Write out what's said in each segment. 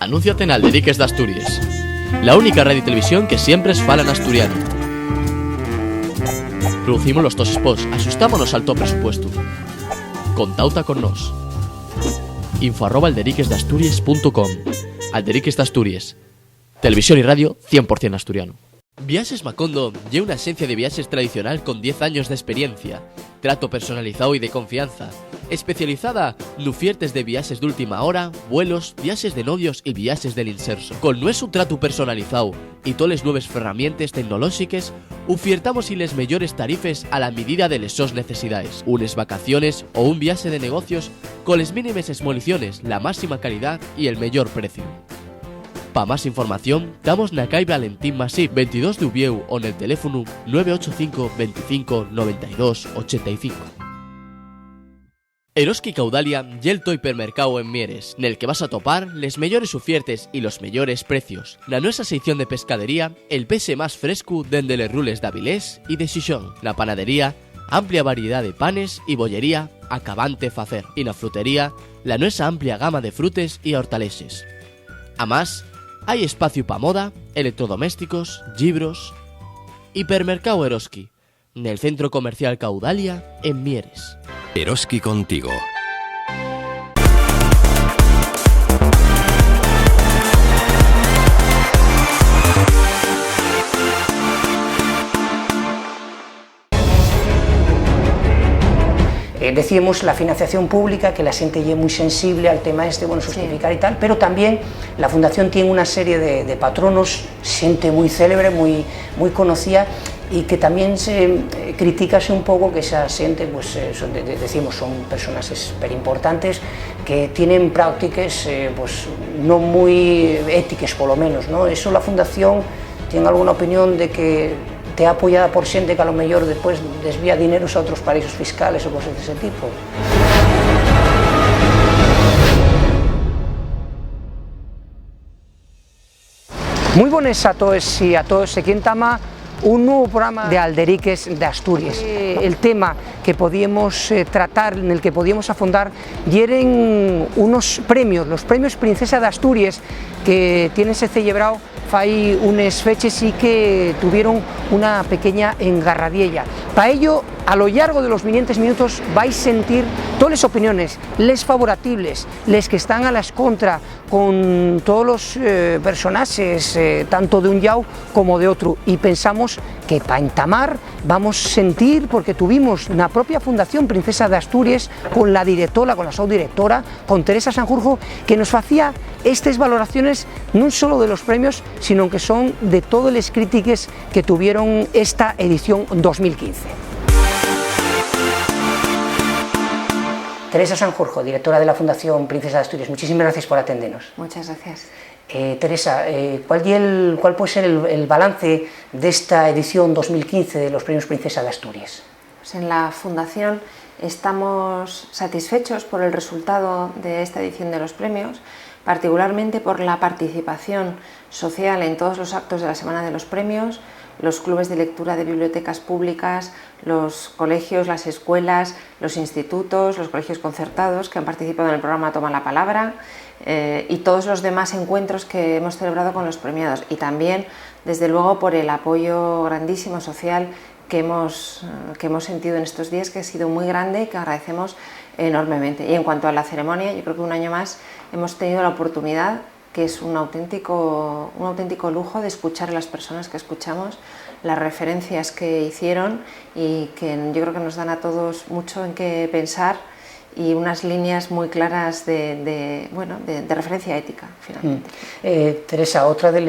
Anúnciate en Alderiques d'Astúries, la única radio y televisión que siempre es fala en asturiano. Producimos los tos spots, asustámonos al to presupuesto. Contauta con nos. info@alderiquesdasturias.com. Alderiques d'Astúries, televisión y radio 100% asturiano. Viaxes Macondo lle una agencia de viajes tradicional con 10 años de experiencia, trato personalizado y de confianza, especializada en ofertas de viajes de última hora, vuelos, viajes de novios y viajes del inserso. Con nuestro trato personalizado y todas las nuevas herramientas tecnológicas, ofertamos y les mejores tarifes a la medida de les necesidades. Unes vacaciones o un viaje de negocios con les mínimas esmoliciones, la máxima calidad y el mejor precio. Para más información, damos na calle Valentín Masip 22 de Ubieu o en el teléfono 985 25 92 85. Eroski Caudalia y el hipermercado en Mieres, en el que vas a topar les mejores ofertas y los mejores precios. La nuestra sección de pescadería, el pese más fresco dende les rules d'Avilés y de Xixón. La panadería, amplia variedad de panes y bollería acabante facer. Y la frutería, la nuestra amplia gama de frutes y hortaleses. Además, hay espacio para moda, electrodomésticos, libros. Hipermercado Eroski, en el centro comercial Caudalia, en Mieres. Eroski contigo. Decíamos la financiación pública, que la gente es muy sensible al tema justificar y tal, pero también la Fundación tiene una serie de patronos, gente muy célebre, muy conocida, y que también se criticase un poco que esa gente, pues son personas súper importantes que tienen prácticas pues no muy éticas, por lo menos, ¿no? Eso la Fundación tiene alguna opinión de que te ha apoyada por gente que a lo mejor después desvía dineros a otros paraísos fiscales o cosas de ese tipo. Muy buenas a todos y a todos, aquí en Tama un nuevo programa de Alderiques d'Astúries. El tema que podíamos tratar, en el que podíamos afondar, eran unos premios, los premios Princesa d'Astúries, que tienen se celebrado hay unas fechas y que tuvieron una pequeña engarradiella. Para ello, a lo largo de los siguientes minutos vais a sentir todas las opiniones, les favorables, les que están a las contra, con todos los personajes, tanto de un lado como de otro, y pensamos que para entamar vamos a sentir, porque tuvimos la propia Fundación Princesa d'Astúries con la directora, con la subdirectora, con Teresa Sanjurjo, que nos hacía estas valoraciones no solo de los premios, sino que son de todas las críticas que tuvieron esta edición 2015. Teresa Sanjurjo, directora de la Fundación Princesa d'Astúries, muchísimas gracias por atendernos. Muchas gracias. Teresa, ¿cuál puede ser el balance de esta edición 2015 de los premios Princesa d'Astúries? Pues en la Fundación estamos satisfechos por el resultado de esta edición de los premios, particularmente por la participación social en todos los actos de la Semana de los Premios, los clubes de lectura de bibliotecas públicas, los colegios, las escuelas, los institutos, los colegios concertados que han participado en el programa Toma la Palabra, y todos los demás encuentros que hemos celebrado con los premiados, y también, desde luego, por el apoyo grandísimo social que hemos sentido en estos días, que ha sido muy grande y que agradecemos enormemente. Y en cuanto a la ceremonia, yo creo que un año más hemos tenido la oportunidad, que es un auténtico lujo, de escuchar a las personas que escuchamos, las referencias que hicieron, y que yo creo que nos dan a todos mucho en qué pensar y unas líneas muy claras de referencia ética, finalmente. Teresa, otra de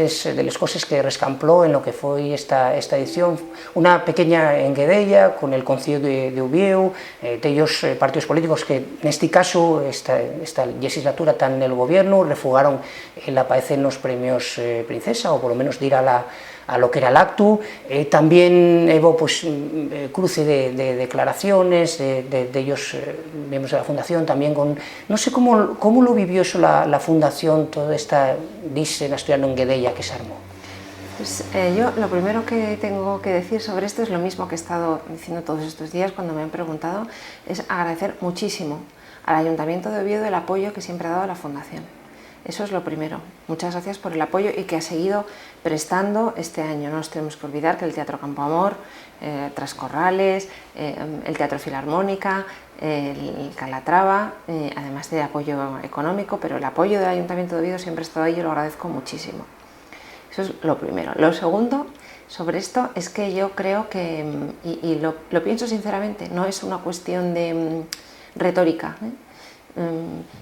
las cosas que rescampló en lo que fue esta edición, una pequeña enguedella con el Concello de Ubieu, de ellos partidos políticos que en este caso, esta legislatura, están en el gobierno, refugaron el aparecer en los premios Princesa, o por lo menos de ir a lo que era el acto. También hubo pues cruce de declaraciones de ellos, miembros de la Fundación, también con, no sé cómo lo vivió eso la Fundación, toda esta dice asturiano en Guedella que se armó. Pues, yo lo primero que tengo que decir sobre esto es lo mismo que he estado diciendo todos estos días cuando me han preguntado, es agradecer muchísimo al Ayuntamiento de Oviedo el apoyo que siempre ha dado a la Fundación. Eso es lo primero. Muchas gracias por el apoyo y que ha seguido prestando este año. No nos tenemos que olvidar que el Teatro Campo Amor, Trascorrales, el Teatro Filarmónica, el Calatrava, además de apoyo económico, pero el apoyo del Ayuntamiento de Oviedo siempre ha estado ahí y yo lo agradezco muchísimo. Eso es lo primero. Lo segundo sobre esto es que yo creo que, y lo pienso sinceramente, no es una cuestión de retórica,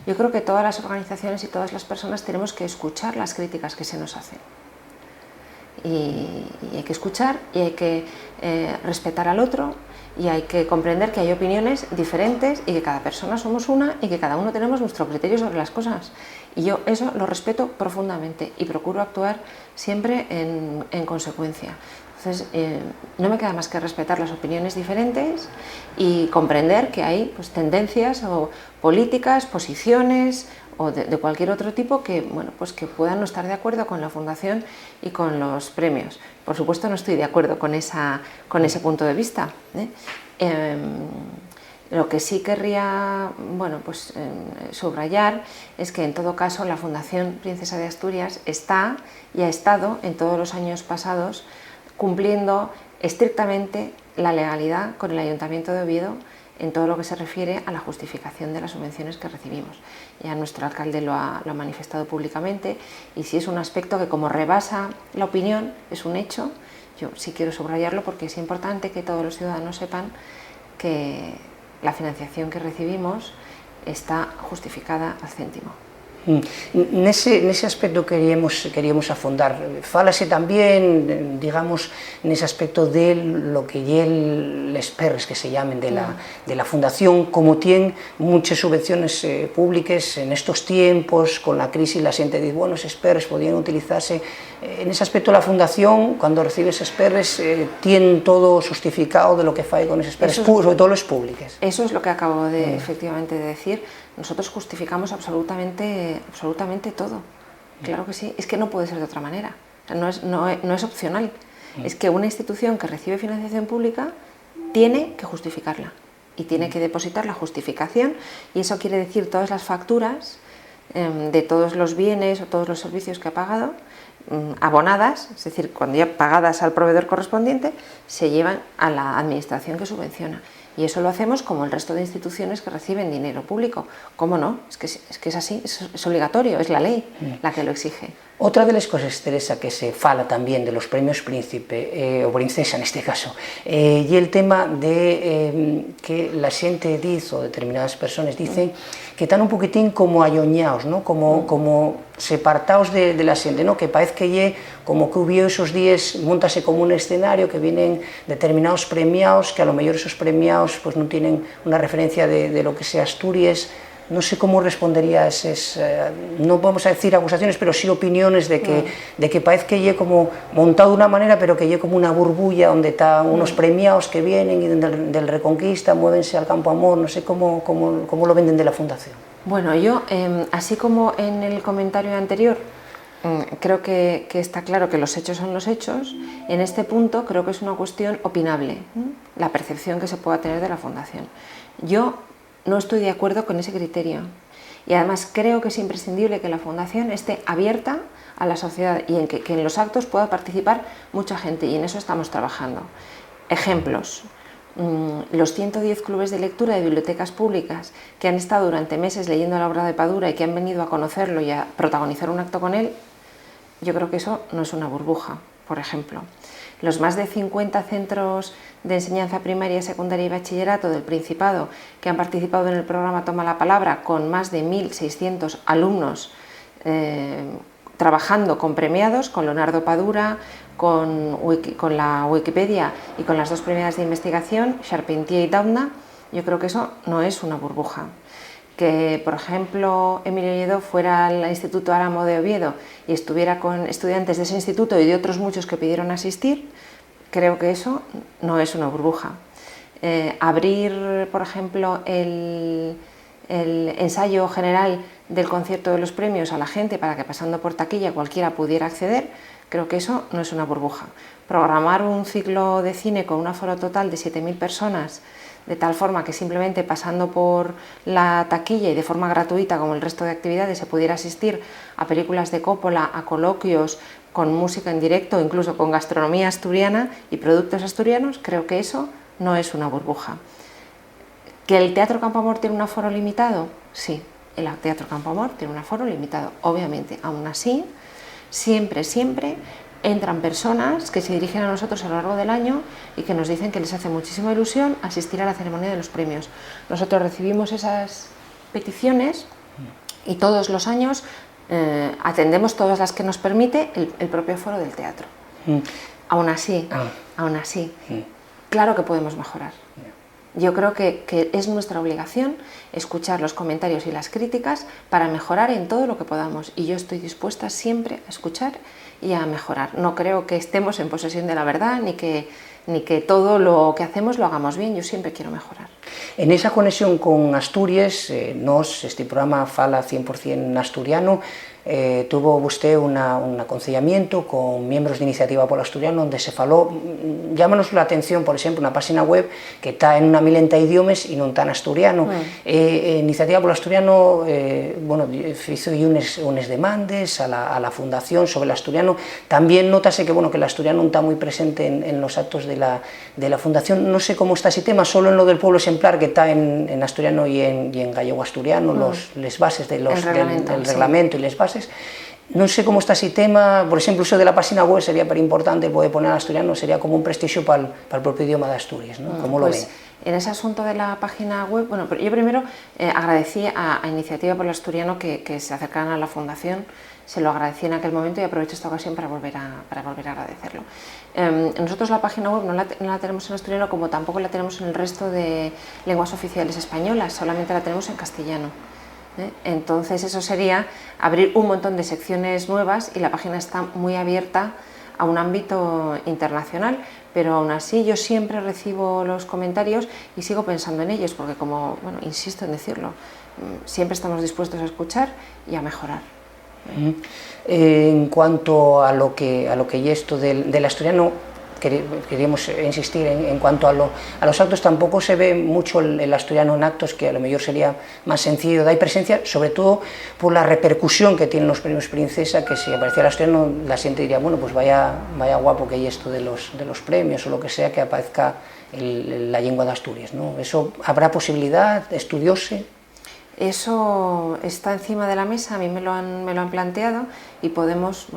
yo creo que todas las organizaciones y todas las personas tenemos que escuchar las críticas que se nos hacen. Y hay que escuchar y hay que respetar al otro y hay que comprender que hay opiniones diferentes y que cada persona somos una y que cada uno tenemos nuestro criterio sobre las cosas. Y yo eso lo respeto profundamente y procuro actuar siempre en consecuencia. Entonces, no me queda más que respetar las opiniones diferentes y comprender que hay pues, tendencias o políticas, posiciones o de cualquier otro tipo que, bueno, pues que puedan no estar de acuerdo con la Fundación y con los premios. Por supuesto no estoy de acuerdo con ese punto de vista, Lo que sí querría bueno, pues, subrayar es que en todo caso la Fundación Princesa de Asturias está y ha estado en todos los años pasados cumpliendo estrictamente la legalidad con el Ayuntamiento de Oviedo en todo lo que se refiere a la justificación de las subvenciones que recibimos. Ya nuestro alcalde lo ha manifestado públicamente y si es un aspecto que como rebasa la opinión, es un hecho, yo sí quiero subrayarlo porque es importante que todos los ciudadanos sepan que la financiación que recibimos está justificada al céntimo. Nese aspecto queríamos afondar. Fálase también, digamos, nese aspecto de lo que lle les PERS, que se llamen, de la Fundación, como tiene muchas subvenciones públicas en estos tiempos, con la crisis la xente dice, bueno, esos PERS podían utilizarse. En ese aspecto la Fundación, cuando recibe esos PERS, tiene todo justificado de lo que fai con esos PERS, sobre todo los públicos. Eso es lo que acabo de efectivamente de decir. Nosotros justificamos absolutamente todo, claro que sí, es que no puede ser de otra manera, no es opcional, es que una institución que recibe financiación pública tiene que justificarla y tiene que depositar la justificación y eso quiere decir todas las facturas de todos los bienes o todos los servicios que ha pagado, abonadas, es decir, cuando ya pagadas al proveedor correspondiente, se llevan a la administración que subvenciona. Y eso lo hacemos como el resto de instituciones que reciben dinero público. ¿Cómo no? Es que es así, es obligatorio, es la ley la que lo exige. Otra de las cosas, Teresa, que se fala también de los premios Príncipe, o Princesa en este caso, y el tema de que la xente dice, o determinadas personas dicen, que están un poquitín como ayoñados, ¿no? como separtados de la xente, ¿no? Que parece que lle, como que hubo esos días, montase como un escenario que vienen determinados premiados, que a lo mejor esos premiados pues, no tienen una referencia de lo que sea Asturias. No sé cómo respondería a esas, no vamos a decir acusaciones, pero sí opiniones de que parece que lle como montado de una manera, pero que lle como una burbulla donde están unos premiados que vienen y del Reconquista muévense al Campo Amor, no sé cómo lo venden de la Fundación. Bueno, yo, así como en el comentario anterior, creo que está claro que los hechos son los hechos, en este punto creo que es una cuestión opinable, la percepción que se pueda tener de la Fundación. Yo no estoy de acuerdo con ese criterio y además creo que es imprescindible que la Fundación esté abierta a la sociedad y en que en los actos pueda participar mucha gente y en eso estamos trabajando. Ejemplos, los 110 clubes de lectura de bibliotecas públicas que han estado durante meses leyendo la obra de Padura y que han venido a conocerlo y a protagonizar un acto con él, yo creo que eso no es una burbuja, por ejemplo. Los más de 50 centros de enseñanza primaria, secundaria y bachillerato del Principado que han participado en el programa Toma la Palabra con más de 1.600 alumnos trabajando con premiados, con Leonardo Padura, con la Wikipedia y con las dos premiadas de investigación, Charpentier y Dauna, yo creo que eso no es una burbuja. Que, por ejemplo, Emilio Lledó fuera al Instituto Álamo de Oviedo y estuviera con estudiantes de ese instituto y de otros muchos que pidieron asistir, creo que eso no es una burbuja. Abrir, por ejemplo, el ensayo general del concierto de los premios a la gente para que pasando por taquilla cualquiera pudiera acceder, creo que eso no es una burbuja. Programar un ciclo de cine con un aforo total de 7.000 personas de tal forma que simplemente pasando por la taquilla y de forma gratuita como el resto de actividades se pudiera asistir a películas de Coppola, a coloquios con música en directo, incluso con gastronomía asturiana y productos asturianos, creo que eso no es una burbuja. ¿Que el Teatro Campo Amor tiene un aforo limitado? Sí, el Teatro Campo Amor tiene un aforo limitado, obviamente. Aún así, siempre entran personas que se dirigen a nosotros a lo largo del año y que nos dicen que les hace muchísima ilusión asistir a la ceremonia de los premios. Nosotros recibimos esas peticiones y todos los años atendemos todas las que nos permite el propio aforo del teatro. Aún así, claro que podemos mejorar. Yo creo que es nuestra obligación escuchar los comentarios y las críticas para mejorar en todo lo que podamos, y yo estoy dispuesta siempre a escuchar y a mejorar. No creo que estemos en posesión de la verdad ni que todo lo que hacemos lo hagamos bien. Yo siempre quiero mejorar. En esa conexión con Asturias, este programa fala 100% asturiano. Tuvo usted un aconsellamiento con miembros de Iniciativa Polo Asturiano donde se faló, llámanos la atención, por exemplo, una página web que está en una milenta de idiomas y non está en asturiano. Iniciativa Polo Asturiano hizo unes demandes a la fundación sobre el asturiano. También notase que el asturiano non está muy presente en los actos de la fundación. No sé cómo está ese tema, solo en lo del pueblo exemplar que está en asturiano y en gallego asturiano, les bases del reglamento y les bases. Non sei como está ese tema, por exemplo, uso de la página web sería para importante poder poner al asturiano, sería como un prestigio para el propio idioma de Asturias, ¿no? ¿Cómo lo ven? En ese asunto de la página web, yo primero agradecí a Iniciativa por el Asturiano que se acercaran a la fundación, se lo agradecí en aquel momento y aprovecho esta ocasión para volver a agradecerlo. Nosotros la página web no la tenemos en asturiano, como tampoco la tenemos en el resto de lenguas oficiales españolas, solamente la tenemos en castellano. Entonces eso sería abrir un montón de secciones nuevas y la página está muy abierta a un ámbito internacional, pero aún así yo siempre recibo los comentarios y sigo pensando en ellos porque, como insisto en decirlo, siempre estamos dispuestos a escuchar y a mejorar. En cuanto a lo que y esto del asturiano, queríamos insistir en cuanto a los actos. Tampoco se ve mucho el asturiano en actos, que a lo mejor sería más sencillo. Da presencia, sobre todo por la repercusión que tienen los premios Princesa, que si apareciera el asturiano, la gente diría, pues vaya guapo que hay esto de los premios, o lo que sea, que aparezca la lengua de Asturias, ¿no? ¿Eso habrá posibilidad? ¿Estudióse? Eso está encima de la mesa, a mí me lo han planteado y podemos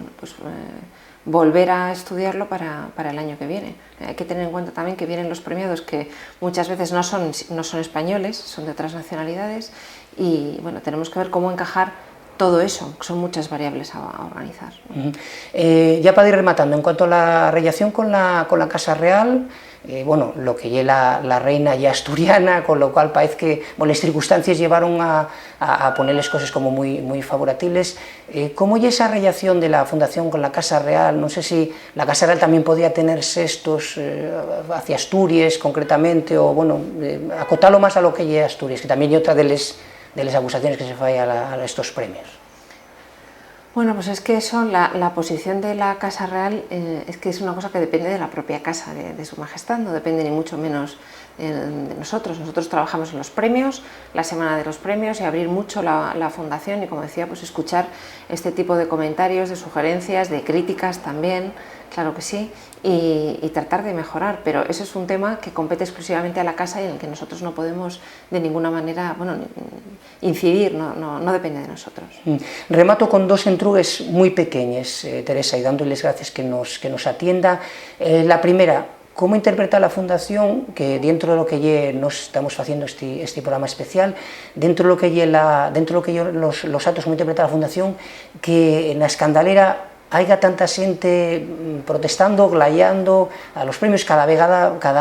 volver a estudiarlo para el año que viene. Hay que tener en cuenta también que vienen los premiados que muchas veces no son españoles, son de otras nacionalidades, y tenemos que ver cómo encajar todo eso, que son muchas variables a organizar. Ya para ir rematando, en cuanto a la relación con la Casa Real, lo que lle la reina ya asturiana, con lo cual parece que las circunstancias llevaron a ponerles cosas como muy favorables. ¿Cómo lle esa relación de la Fundación con la Casa Real? No sé si la Casa Real también podía tener sestos hacia Asturias concretamente, o acotarlo más a lo que lle Asturias, que también lle otra de las acusaciones que se fai a estos premios. Pues es que eso, la posición de la Casa Real es que es una cosa que depende de la propia casa de Su Majestad, no depende ni mucho menos de nosotros. Nosotros trabajamos en los premios, la semana de los premios, y abrir mucho la fundación y, como decía, escuchar este tipo de comentarios, de sugerencias, de críticas también, claro que sí, y tratar de mejorar, pero eso es un tema que compete exclusivamente a la casa y en el que nosotros no podemos de ninguna manera incidir, no depende de nosotros. Remato con dos entrugues muy pequeñas, Teresa, y dándoles gracias que nos atienda. La primera, ¿cómo interpreta la Fundación que dentro de lo que nos estamos haciendo este programa especial, dentro de lo que los actos, cómo interpreta la Fundación que en la Escandalera haya tanta xente protestando, glaiando a los premios cada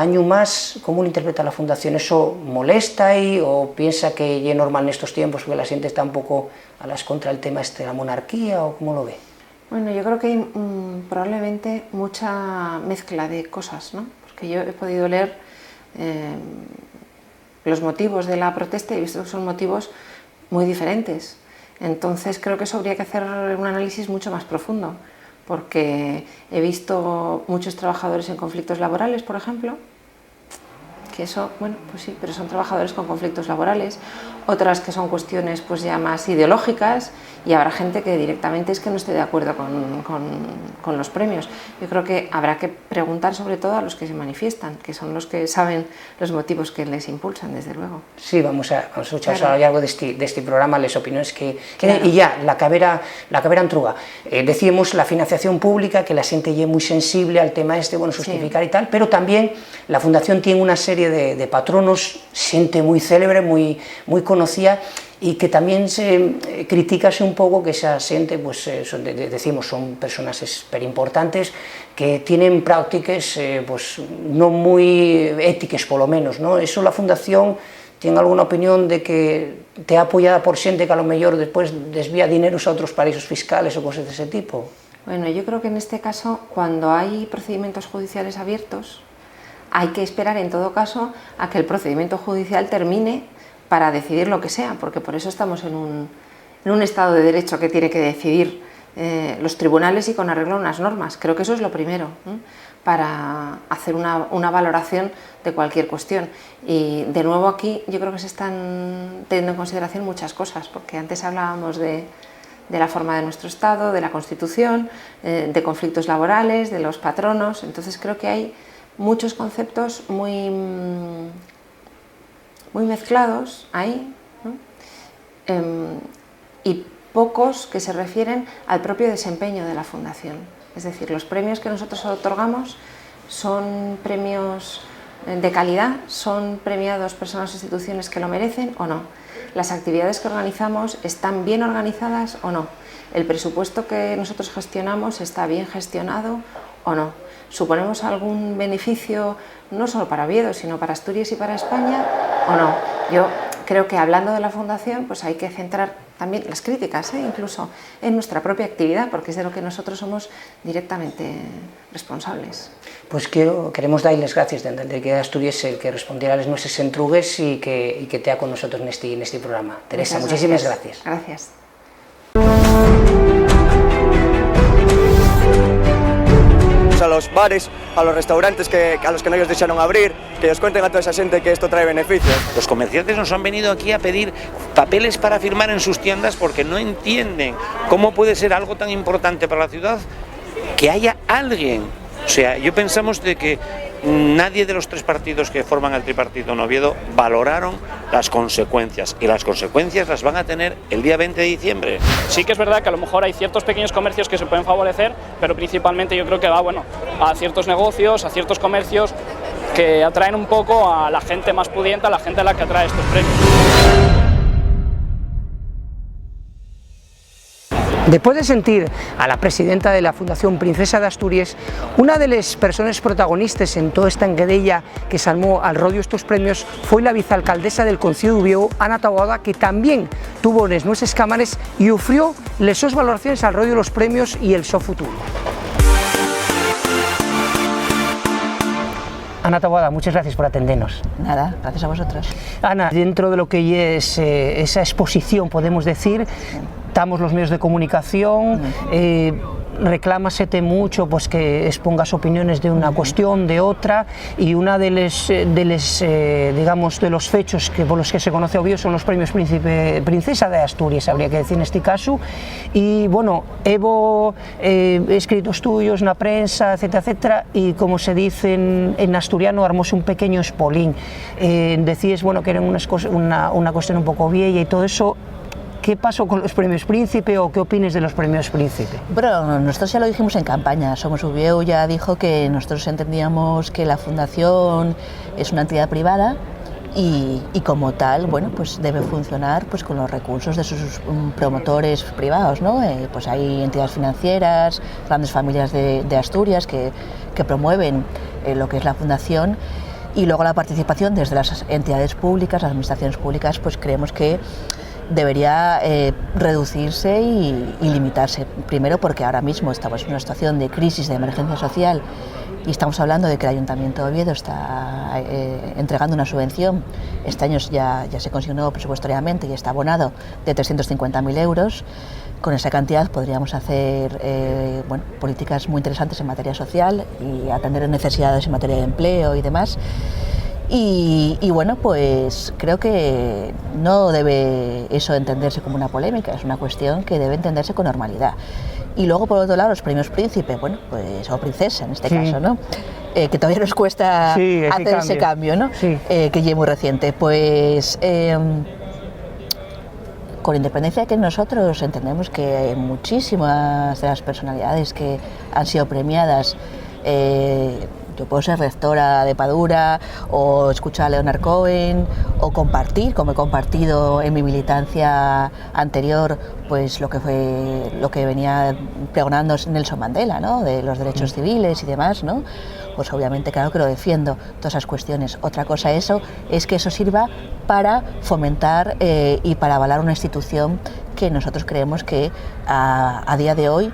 año más? ¿Cómo lo interpreta la Fundación? ¿Eso molesta ahí o piensa que es normal en estos tiempos porque la gente está un poco a las contra del tema de la monarquía, o cómo lo ve? Yo creo que hay probablemente mucha mezcla de cosas, ¿no? Porque yo he podido leer los motivos de la protesta y he visto que son motivos muy diferentes. Entonces creo que eso habría que hacer un análisis mucho más profundo, porque he visto muchos trabajadores en conflictos laborales, por ejemplo, que eso, bueno, pues sí, pero son trabajadores con conflictos laborales, otras que son cuestiones pues ya más ideológicas, y habrá gente que directamente es que no esté de acuerdo con los premios. Yo creo que habrá que preguntar sobre todo a los que se manifiestan, que son los que saben los motivos que les impulsan, desde luego. Sí, vamos a escuchar claro. A lo largo de este programa las opiniones que claro. Y ya, la cabera entruga. Decíamos la financiación pública, que la xente é moi sensible al tema bueno, justificar sí. Y tal, pero también la Fundación tiene una serie de patronos, xente moi célebre, moi conocida, y que también se criticase un poco que esa xente, pues, decimos, son personas super importantes que tienen prácticas pues, no muy éticas, por lo menos, ¿no? Eso la Fundación tiene alguna opinión de que te ha apoyada por xente que a lo mejor después desvía dineros a otros paraísos fiscales o cosas de ese tipo. Bueno, yo creo que en este caso, cuando hay procedimientos judiciales abiertos, hay que esperar en todo caso a que el procedimiento judicial termine para decidir lo que sea, porque por eso estamos en un Estado de Derecho que tiene que decidir los tribunales y con arreglo a unas normas. Creo que eso es lo primero, para hacer una valoración de cualquier cuestión. Y de nuevo aquí yo creo que se están teniendo en consideración muchas cosas, porque antes hablábamos de la forma de nuestro Estado, de la Constitución, de conflictos laborales, de los patronos. Entonces creo que hay muchos conceptos muy mezclados ahí, ¿no? Y pocos que se refieren al propio desempeño de la Fundación. Es decir, los premios que nosotros otorgamos son premios de calidad, son premiados personas o instituciones que lo merecen o no. Las actividades que organizamos están bien organizadas o no. El presupuesto que nosotros gestionamos está bien gestionado o no. ¿Suponemos algún beneficio no solo para Oviedo, sino para Asturias y para España o no? Yo creo que hablando de la Fundación, pues hay que centrar también las críticas, incluso en nuestra propia actividad, porque es de lo que nosotros somos directamente responsables. Pues queremos darles gracias desde que Asturias el que respondiera a nuestras entrugues y que esté con nosotros en este programa. Teresa, muchísimas gracias. Gracias. A los bares, a los restaurantes a los que no ellos dejaron abrir, que ellos cuenten a toda esa gente que esto trae beneficios. Los comerciantes nos han venido aquí a pedir papeles para firmar en sus tiendas porque no entienden cómo puede ser algo tan importante para la ciudad que haya alguien. O sea, yo pensamos de que nadie de los tres partidos que forman el tripartito en Oviedo valoraron las consecuencias, y las consecuencias las van a tener el día 20 de diciembre. Sí que es verdad que a lo mejor hay ciertos pequeños comercios que se pueden favorecer, pero principalmente yo creo que va a ciertos negocios, a ciertos comercios que atraen un poco a la gente más pudiente, a la gente a la que atrae estos premios. Después de sentir a la presidenta de la Fundación Princesa de Asturias, una de las personas protagonistas en toda esta enguedella que se armó al rodio estos premios fue la vicealcaldesa del Concello de Oviedo, Ana Taboada, que también tuvo en nuestras cámaras y ofreció las sus valoraciones al rodio de los premios y el so futuro. Ana Taboada, muchas gracias por atendernos. Nada, gracias a vosotros. Ana, dentro de lo que es esa exposición, podemos decir, estamos los medios de comunicación, reclámasete mucho pues que expongas opiniones de una cuestión, de otra, y una de los fechos por los que se conoce Oviedo son los premios Princesa de Asturias, habría que decir en este caso, y bueno, Evo, escritos tuyos, en la prensa, etcétera, etcétera, y como se dice en asturiano, armóse un pequeño espolín. Decías, bueno, que eran una cuestión un poco vieja y todo eso. ¿Qué pasó con los premios Príncipe o qué opinas de los premios Príncipe? Bueno, nosotros ya lo dijimos en campaña. Somos Oviedo ya dijo que nosotros entendíamos que la Fundación es una entidad privada y como tal, bueno, pues debe funcionar pues con los recursos de sus promotores privados, ¿no? Pues hay entidades financieras, grandes familias de Asturias que promueven lo que es la Fundación, y luego la participación desde las entidades públicas, las administraciones públicas, pues creemos que debería reducirse y limitarse. Primero porque ahora mismo estamos en una situación de crisis, de emergencia social, y estamos hablando de que el Ayuntamiento de Oviedo está entregando una subvención. Este año ya se consignó presupuestariamente y está abonado de 350.000 euros. Con esa cantidad podríamos hacer políticas muy interesantes en materia social y atender necesidades en materia de empleo y demás. Y bueno, pues creo que no debe eso entenderse como una polémica, es una cuestión que debe entenderse con normalidad. Y luego, por otro lado, los premios Príncipe, bueno, pues, o Princesa en este caso, ¿no? Que todavía nos cuesta hacer ese cambio, ¿no? Que ya es muy reciente. Pues con independencia de que nosotros entendemos que muchísimas de las personalidades que han sido premiadas, yo puedo ser rectora de Padura o escuchar a Leonard Cohen o compartir, como he compartido en mi militancia anterior, pues lo que venía pregonando Nelson Mandela, ¿no? De los derechos civiles y demás, ¿no? Pues obviamente, claro que lo defiendo, todas esas cuestiones. Otra cosa es que eso sirva para fomentar y para avalar una institución que nosotros creemos que a día de hoy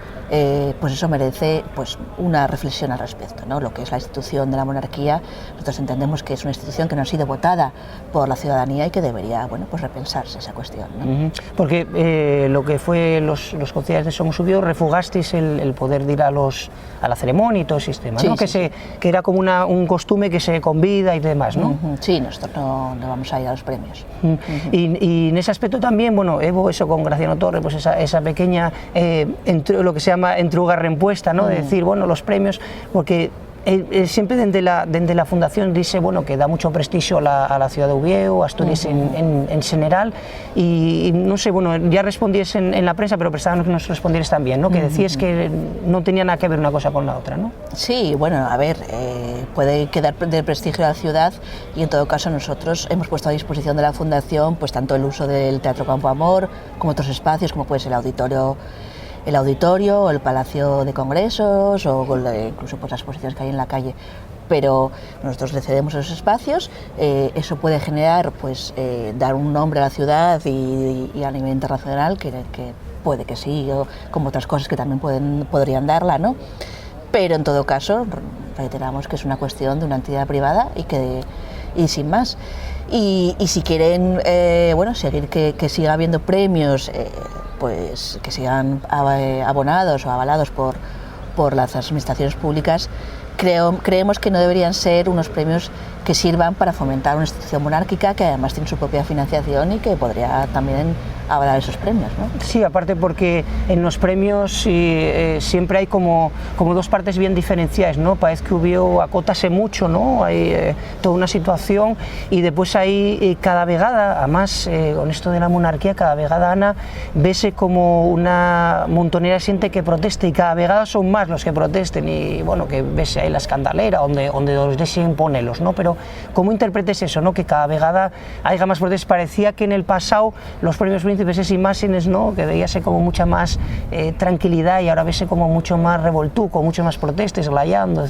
pues eso merece pues una reflexión al respecto, ¿no? Lo que es la institución de la monarquía, nosotros entendemos que es una institución que no ha sido votada por la ciudadanía y que debería, bueno, pues repensarse esa cuestión, ¿no? Porque lo que fue los concejales de Somos Ubieu, refugasteis el poder de ir a la ceremonia y todo el sistema, ¿no? Que era como un costume que se convida y demás, ¿no? Sí, nosotros no vamos a ir a los premios. Y en ese aspecto también, bueno, Evo, eso con Graciano Torre, pues esa pequeña, lo que se llama entruga reempuesta, ¿no? De decir, bueno, los premios, porque siempre desde la fundación dice, bueno, que da mucho prestigio a la ciudad de Ubieu, a Asturias en general, y no sé, bueno, ya respondíais en la prensa, pero pensábamos que nos respondierais también, ¿no? Que decíais que no tenía nada que ver una cosa con la otra, ¿no? Sí, bueno, a ver, puede quedar de prestigio a la ciudad, y en todo caso nosotros hemos puesto a disposición de la fundación pues tanto el uso del Teatro Campo Amor como otros espacios, como puede ser el auditorio o el Palacio de Congresos o incluso pues las exposiciones que hay en la calle, pero nosotros le cedemos esos espacios, eso puede generar pues dar un nombre a la ciudad y a nivel internacional que puede que sí, o como otras cosas que también podrían darla, ¿no? Pero en todo caso reiteramos que es una cuestión de una entidad privada y sin más. Y si quieren bueno, seguir que siga habiendo premios, pues que sean abonados o avalados por las administraciones públicas, creemos que no deberían ser unos premios que sirvan para fomentar una institución monárquica que además tiene su propia financiación y que podría también avalar esos premios, ¿no? Sí, aparte porque en los premios siempre hay como dos partes bien diferenciadas, ¿no? Parece que Ubieu acótase mucho, ¿no? Hay toda una situación y después hay cada vegada, además con esto de la monarquía, cada vegada, Ana, vese como una montonera de gente que protesta y cada vegada son más los que protesten y bueno, que vese ahí la escandalera donde los dejen ponerlos, ¿no? Pero ¿cómo interpretes eso, no? Que cada vegada haya más protestas. Parecía que en el pasado los premios Príncipes esas imágenes, ¿no? Que veíase como mucha más tranquilidad y ahora vese como mucho más revoltú, con mucho más protestas, layando.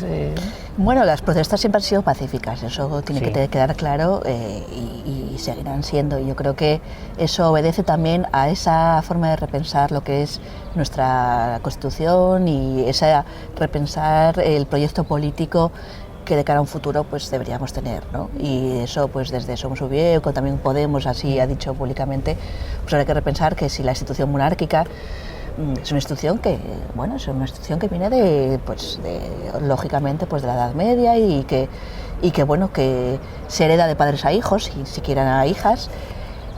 Bueno, las protestas siempre han sido pacíficas, eso tiene que quedar claro y seguirán siendo. Y yo creo que eso obedece también a esa forma de repensar lo que es nuestra Constitución y esa repensar el proyecto político que de cara a un futuro pues deberíamos tener, ¿no? Y eso pues desde Somos Ubieu, también Podemos, así ha dicho públicamente, pues hay que repensar que si la institución monárquica es una institución que, bueno, es una institución que viene lógicamente pues de la Edad Media y que bueno, que se hereda de padres a hijos y siquiera a hijas.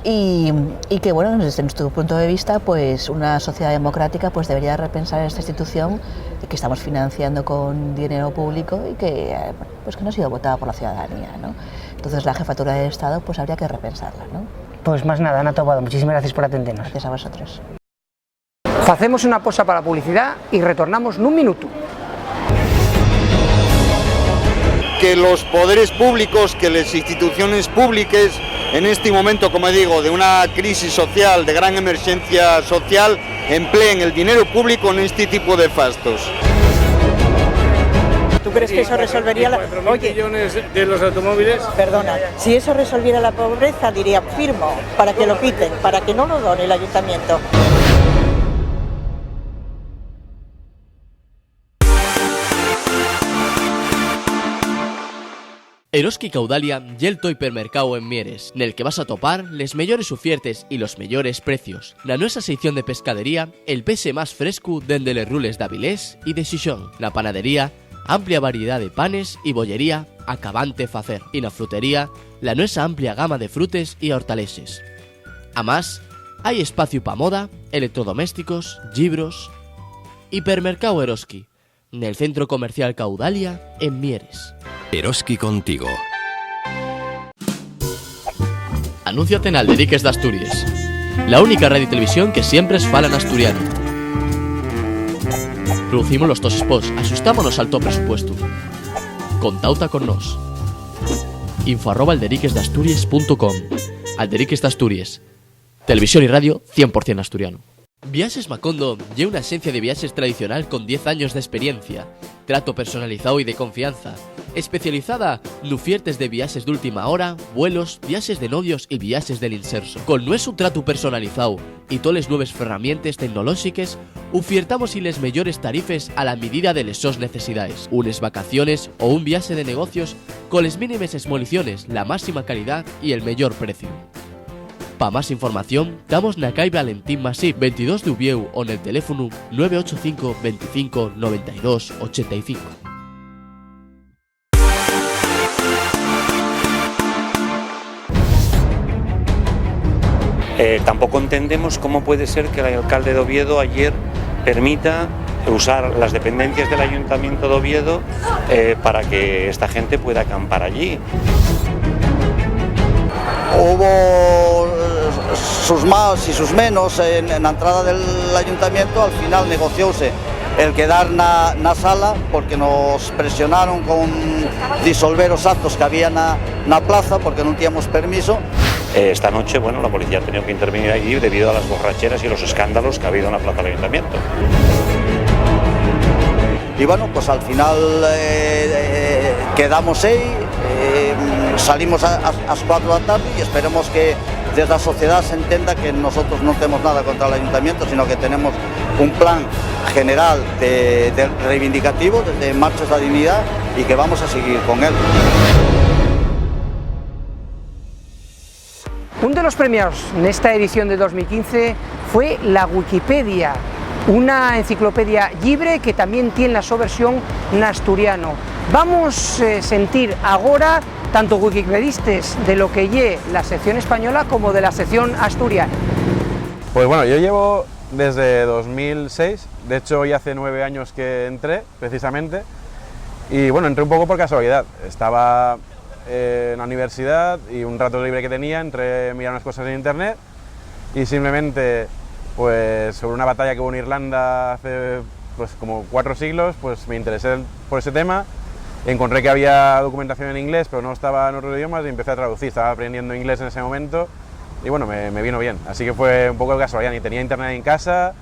Y que bueno, desde nuestro punto de vista, pues una sociedad democrática pues debería repensar esta institución que estamos financiando con dinero público y que pues que no ha sido votada por la ciudadanía, ¿no? Entonces la jefatura del Estado pues habría que repensarla, ¿no? Pues más nada, Ana Tobado, muchísimas gracias por atendernos. Gracias a vosotros. Hacemos una pausa para la publicidad y retornamos en un minuto. Que los poderes públicos, que las instituciones públicas, en este momento, como digo, de una crisis social, de gran emergencia social, empleen el dinero público en este tipo de fastos. ¿Tú crees que eso resolvería la... Oye, millones de los automóviles? Perdona, si eso resolviera la pobreza, diría, firmo, para que lo quiten, para que no lo done el ayuntamiento. Eroski Caudalia y el hipermercado en Mieres, nel que vas a topar les mellores ofertes y los mellores precios. Na nuestra sección de pescadería, el pese más fresco dende les rules d'Avilés y de Xixón. Na panadería, amplia variedad de panes y bollería acabante facer. Y na frutería, la nuestra amplia gama de frutes y hortaleses. A más, hay espacio pa moda, electrodomésticos, libros... Hipermercado Eroski, nel centro comercial Caudalia, en Mieres. Eroski contigo. Anúnciate en Alderiques de Asturias, la única radio y televisión que siempre es fala en asturiano. Producimos los tos spots, asustámonos al top presupuesto. Contauta con nos. info@alderiquesdeasturias.com. Alderiques de Asturias, televisión y radio 100% asturiano. Viajes Macondo lle una agencia de viajes tradicional con 10 años de experiencia, trato personalizado y de confianza, especializada en ofertas de viajes de última hora, vuelos, viajes de novios y viajes del inserso. Con nuestro trato personalizado y todas las nuevas herramientas tecnológicas, ofertamos y les mejores tarifes a la medida de les sos necesidades. Unes vacaciones o un viaje de negocios con las mínimas exmoliciones, la máxima calidad y el mejor precio. Para más información, damos na calle Valentín Masip 22 de Ubieu o en el teléfono 985 25 92 85. Tampoco entendemos cómo puede ser que el alcalde de Oviedo ayer permita usar las dependencias del Ayuntamiento de Oviedo para que esta gente pueda acampar allí. Hubo sus más y sus menos en la entrada del ayuntamiento. Al final negociouse el quedar na sala porque nos presionaron con disolver os actos que había na plaza porque non tíamos permiso. Esta noche, bueno, la policía ha tenido que intervenir allí debido a las borracheras y los escándalos que ha habido en la plaza del ayuntamiento. Y bueno, pues al final quedamos ahí, salimos a las 4 de la tarde y esperemos que desde la sociedad se entienda que nosotros no tenemos nada contra el ayuntamiento, sino que tenemos un plan general de reivindicativo desde Marchas de la Dignidad y que vamos a seguir con él. Uno de los premios en esta edición de 2015 fue la Wikipedia, una enciclopedia libre que también tiene la su versión en asturiano. Vamos a sentir ahora tanto wikipedistas de lo que lle la sección española como de la sección asturiana. Pues bueno, yo llevo desde 2006, de hecho hoy hace 9 años que entré precisamente, y bueno, entré un poco por casualidad. Estaba en la universidad y un rato libre que tenía, entré a mirar unas cosas en internet y simplemente pues sobre una batalla que hubo en Irlanda hace pues como 4 siglos, pues me interesé por ese tema. Encontré que había documentación en inglés, pero no estaba en otros idiomas y empecé a traducir. Estaba aprendiendo inglés en ese momento y bueno, me vino bien. Así que fue un poco de casualidad, ni tenía internet en casa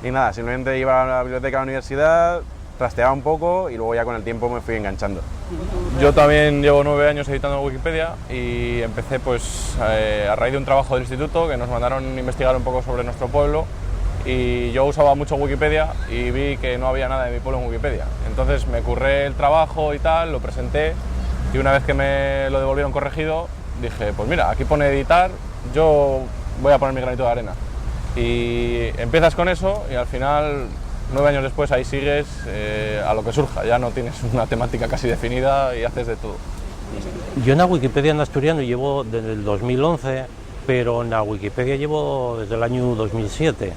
ni nada. Simplemente iba a la biblioteca de la universidad, trasteaba un poco y luego ya con el tiempo me fui enganchando. Yo también llevo 9 años editando Wikipedia y empecé pues a raíz de un trabajo del instituto que nos mandaron investigar un poco sobre nuestro pueblo y yo usaba mucho Wikipedia y vi que no había nada de mi pueblo en Wikipedia. Entonces me curré el trabajo y tal, lo presenté y una vez que me lo devolvieron corregido dije, pues mira, aquí pone editar, yo voy a poner mi granito de arena. Y empiezas con eso y al final 9 años después ahí sigues a lo que surja, ya no tienes una temática casi definida y haces de todo. Yo en la Wikipedia en asturiano llevo desde el 2011, pero en la Wikipedia llevo desde el año 2007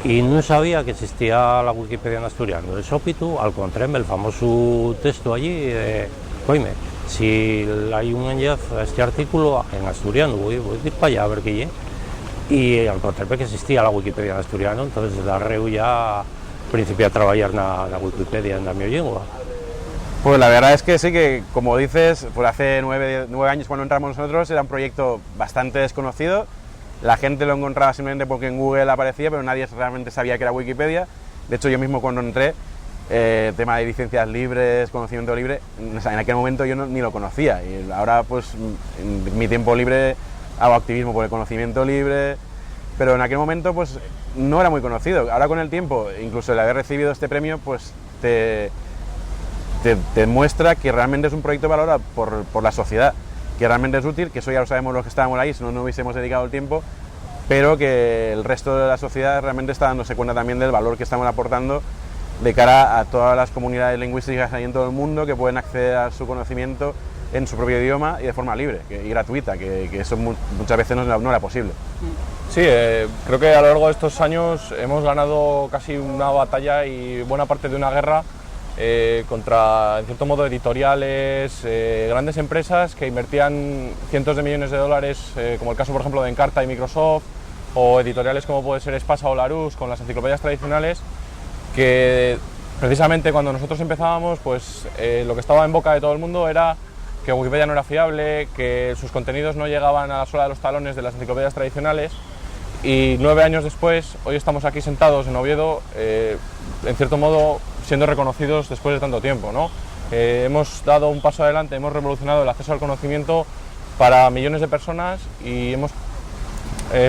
y no sabía que existía la Wikipedia en asturiano. El sópitu, al contrario, el famoso texto allí, coime, si hay un enlace a este artículo en asturiano, voy a ir para allá a ver qué es. Y al contrario que existía la Wikipedia en asturiano, entonces desde arreu ya principié a trabajar en la Wikipedia en la mi lengua. Pues la verdad es que sí, que como dices, pues hace 9 años cuando entramos nosotros era un proyecto bastante desconocido. La gente lo encontraba simplemente porque en Google aparecía, pero nadie realmente sabía que era Wikipedia. De hecho, yo mismo cuando entré, tema de licencias libres, conocimiento libre, en aquel momento yo ni lo conocía. Y ahora, pues, en mi tiempo libre hago activismo por el conocimiento libre, pero en aquel momento, pues, no era muy conocido. Ahora con el tiempo, incluso el haber recibido este premio, pues, te muestra que realmente es un proyecto valorado por la sociedad, que realmente es útil, que eso ya lo sabemos los que estábamos ahí, si no hubiésemos dedicado el tiempo, pero que el resto de la sociedad realmente está dándose cuenta también del valor que estamos aportando de cara a todas las comunidades lingüísticas que hay en todo el mundo que pueden acceder a su conocimiento en su propio idioma y de forma libre y gratuita, que eso muchas veces no era posible. Sí, creo que a lo largo de estos años hemos ganado casi una batalla y buena parte de una guerra contra, en cierto modo, editoriales, grandes empresas que invertían cientos de millones de dólares, como el caso, por ejemplo, de Encarta y Microsoft, o editoriales como puede ser Espasa o Larousse con las enciclopedias tradicionales, que precisamente cuando nosotros empezábamos, pues lo que estaba en boca de todo el mundo era que Wikipedia no era fiable, que sus contenidos no llegaban a la suela de los talones de las enciclopedias tradicionales, y 9 años después, hoy estamos aquí sentados en Oviedo, en cierto modo siendo reconocidos después de tanto tiempo, ¿no? Hemos dado un paso adelante, hemos revolucionado el acceso al conocimiento para millones de personas y hemos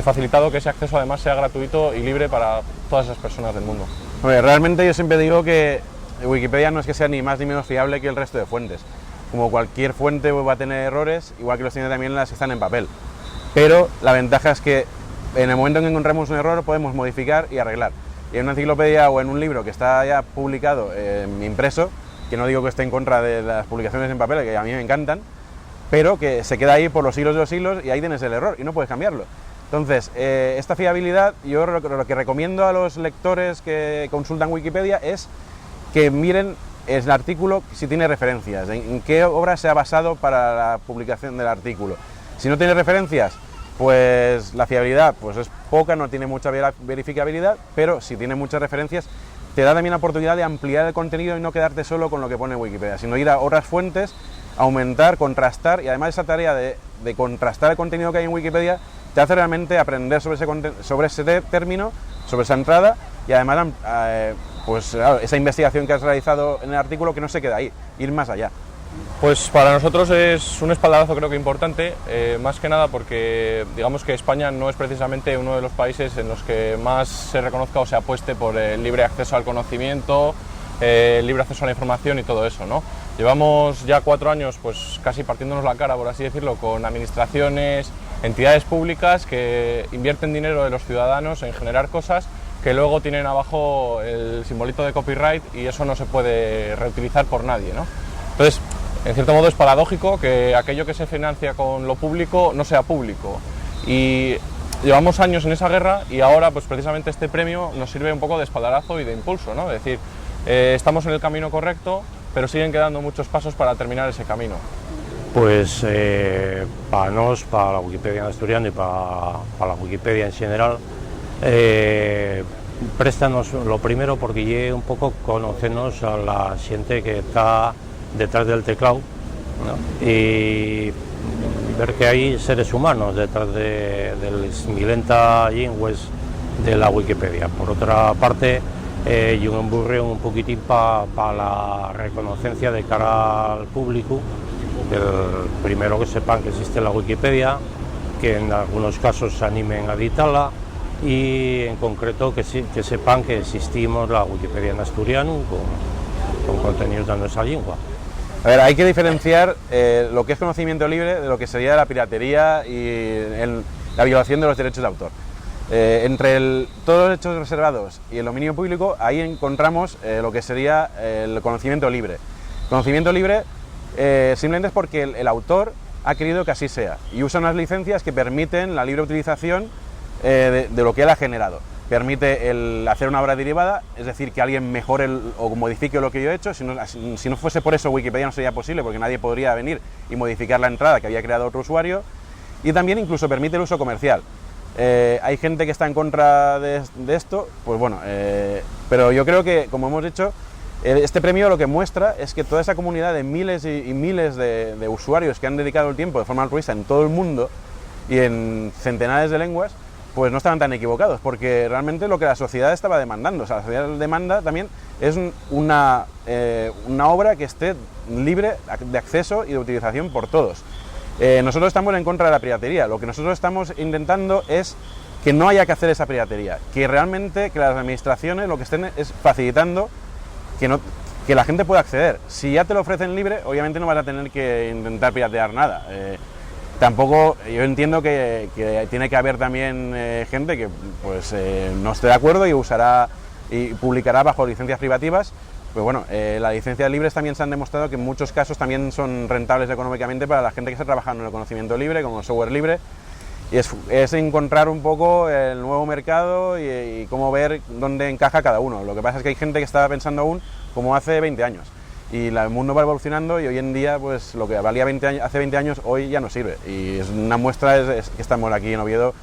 facilitado que ese acceso además sea gratuito y libre para todas esas personas del mundo. Realmente yo siempre digo que Wikipedia no es que sea ni más ni menos fiable que el resto de fuentes. Como cualquier fuente va a tener errores, igual que los tiene también las que están en papel. Pero la ventaja es que en el momento en que encontramos un error podemos modificar y arreglar. Y en una enciclopedia o en un libro que está ya publicado, impreso, que no digo que esté en contra de las publicaciones en papel, que a mí me encantan, pero que se queda ahí por los siglos de los siglos y ahí tienes el error y no puedes cambiarlo. Entonces, esta fiabilidad, yo lo que recomiendo a los lectores que consultan Wikipedia es que miren el artículo si tiene referencias, en qué obra se ha basado para la publicación del artículo. Si no tiene referencias, pues la fiabilidad pues es poca, no tiene mucha verificabilidad, pero si tiene muchas referencias, te da también la oportunidad de ampliar el contenido y no quedarte solo con lo que pone Wikipedia, sino ir a otras fuentes, aumentar, contrastar, y además esa tarea de contrastar el contenido que hay en Wikipedia te hace realmente aprender sobre ese término, sobre esa entrada, y además pues claro, esa investigación que has realizado en el artículo que no se queda ahí, ir más allá. Pues para nosotros es un espaldarazo creo que importante, más que nada porque digamos que España no es precisamente uno de los países en los que más se reconozca o se apueste por el libre acceso al conocimiento, el libre acceso a la información y todo eso, ¿no? Llevamos ya 4 años pues casi partiéndonos la cara, por así decirlo, con administraciones, entidades públicas que invierten dinero de los ciudadanos en generar cosas que luego tienen abajo el simbolito de copyright y eso no se puede reutilizar por nadie, ¿no? Entonces, en cierto modo es paradójico que aquello que se financia con lo público no sea público. Y llevamos años en esa guerra y ahora pues precisamente este premio nos sirve un poco de espaldarazo y de impulso, ¿no? Es decir, estamos en el camino correcto, pero siguen quedando muchos pasos para terminar ese camino. Pues para nos, para la Wikipedia en asturiano y para la Wikipedia en general, préstanos lo primero porque llegue un poco conocernos a la gente que está detrás del teclado, ¿no? Y ver que hay seres humanos detrás de las milenta lingües de la Wikipedia. Por otra parte, yo me emburreo un poquitín para la reconocencia de cara al público, primero que sepan que existe la Wikipedia, que en algunos casos se animen a editarla y en concreto que sepan que existimos la Wikipedia en asturiano con contenidos de nuestra lengua. A ver, hay que diferenciar lo que es conocimiento libre de lo que sería la piratería y la violación de los derechos de autor. Entre todos los derechos reservados y el dominio público, ahí encontramos lo que sería el conocimiento libre. Conocimiento libre simplemente es porque el autor ha querido que así sea y usa unas licencias que permiten la libre utilización de lo que él ha generado. Permite hacer una obra derivada, es decir, que alguien mejore o modifique lo que yo he hecho. Si no fuese por eso, Wikipedia no sería posible, porque nadie podría venir y modificar la entrada que había creado otro usuario. Y también incluso permite el uso comercial. Hay gente que está en contra de esto, pues bueno, pero yo creo que, como hemos dicho, este premio lo que muestra es que toda esa comunidad de miles y miles de usuarios que han dedicado el tiempo de forma altruista en todo el mundo y en centenares de lenguas, pues no estaban tan equivocados, porque realmente lo que la sociedad estaba demandando, o sea, la sociedad demanda también es una obra que esté libre de acceso y de utilización por todos. Nosotros estamos en contra de la piratería, lo que nosotros estamos intentando es que no haya que hacer esa piratería, que realmente que las administraciones lo que estén es facilitando que la gente pueda acceder. Si ya te lo ofrecen libre, obviamente no vas a tener que intentar piratear nada. Tampoco, yo entiendo que tiene que haber también gente que pues no esté de acuerdo y usará y publicará bajo licencias privativas. Pues bueno, las licencias libres también se han demostrado que en muchos casos también son rentables económicamente para la gente que está trabajando en el conocimiento libre, como el software libre. Y es encontrar un poco el nuevo mercado y cómo ver dónde encaja cada uno. Lo que pasa es que hay gente que está pensando aún como hace 20 años. Y el mundo va evolucionando y hoy en día pues lo que valía hace 20 años hoy ya no sirve. Y una muestra es que estamos aquí en Oviedo.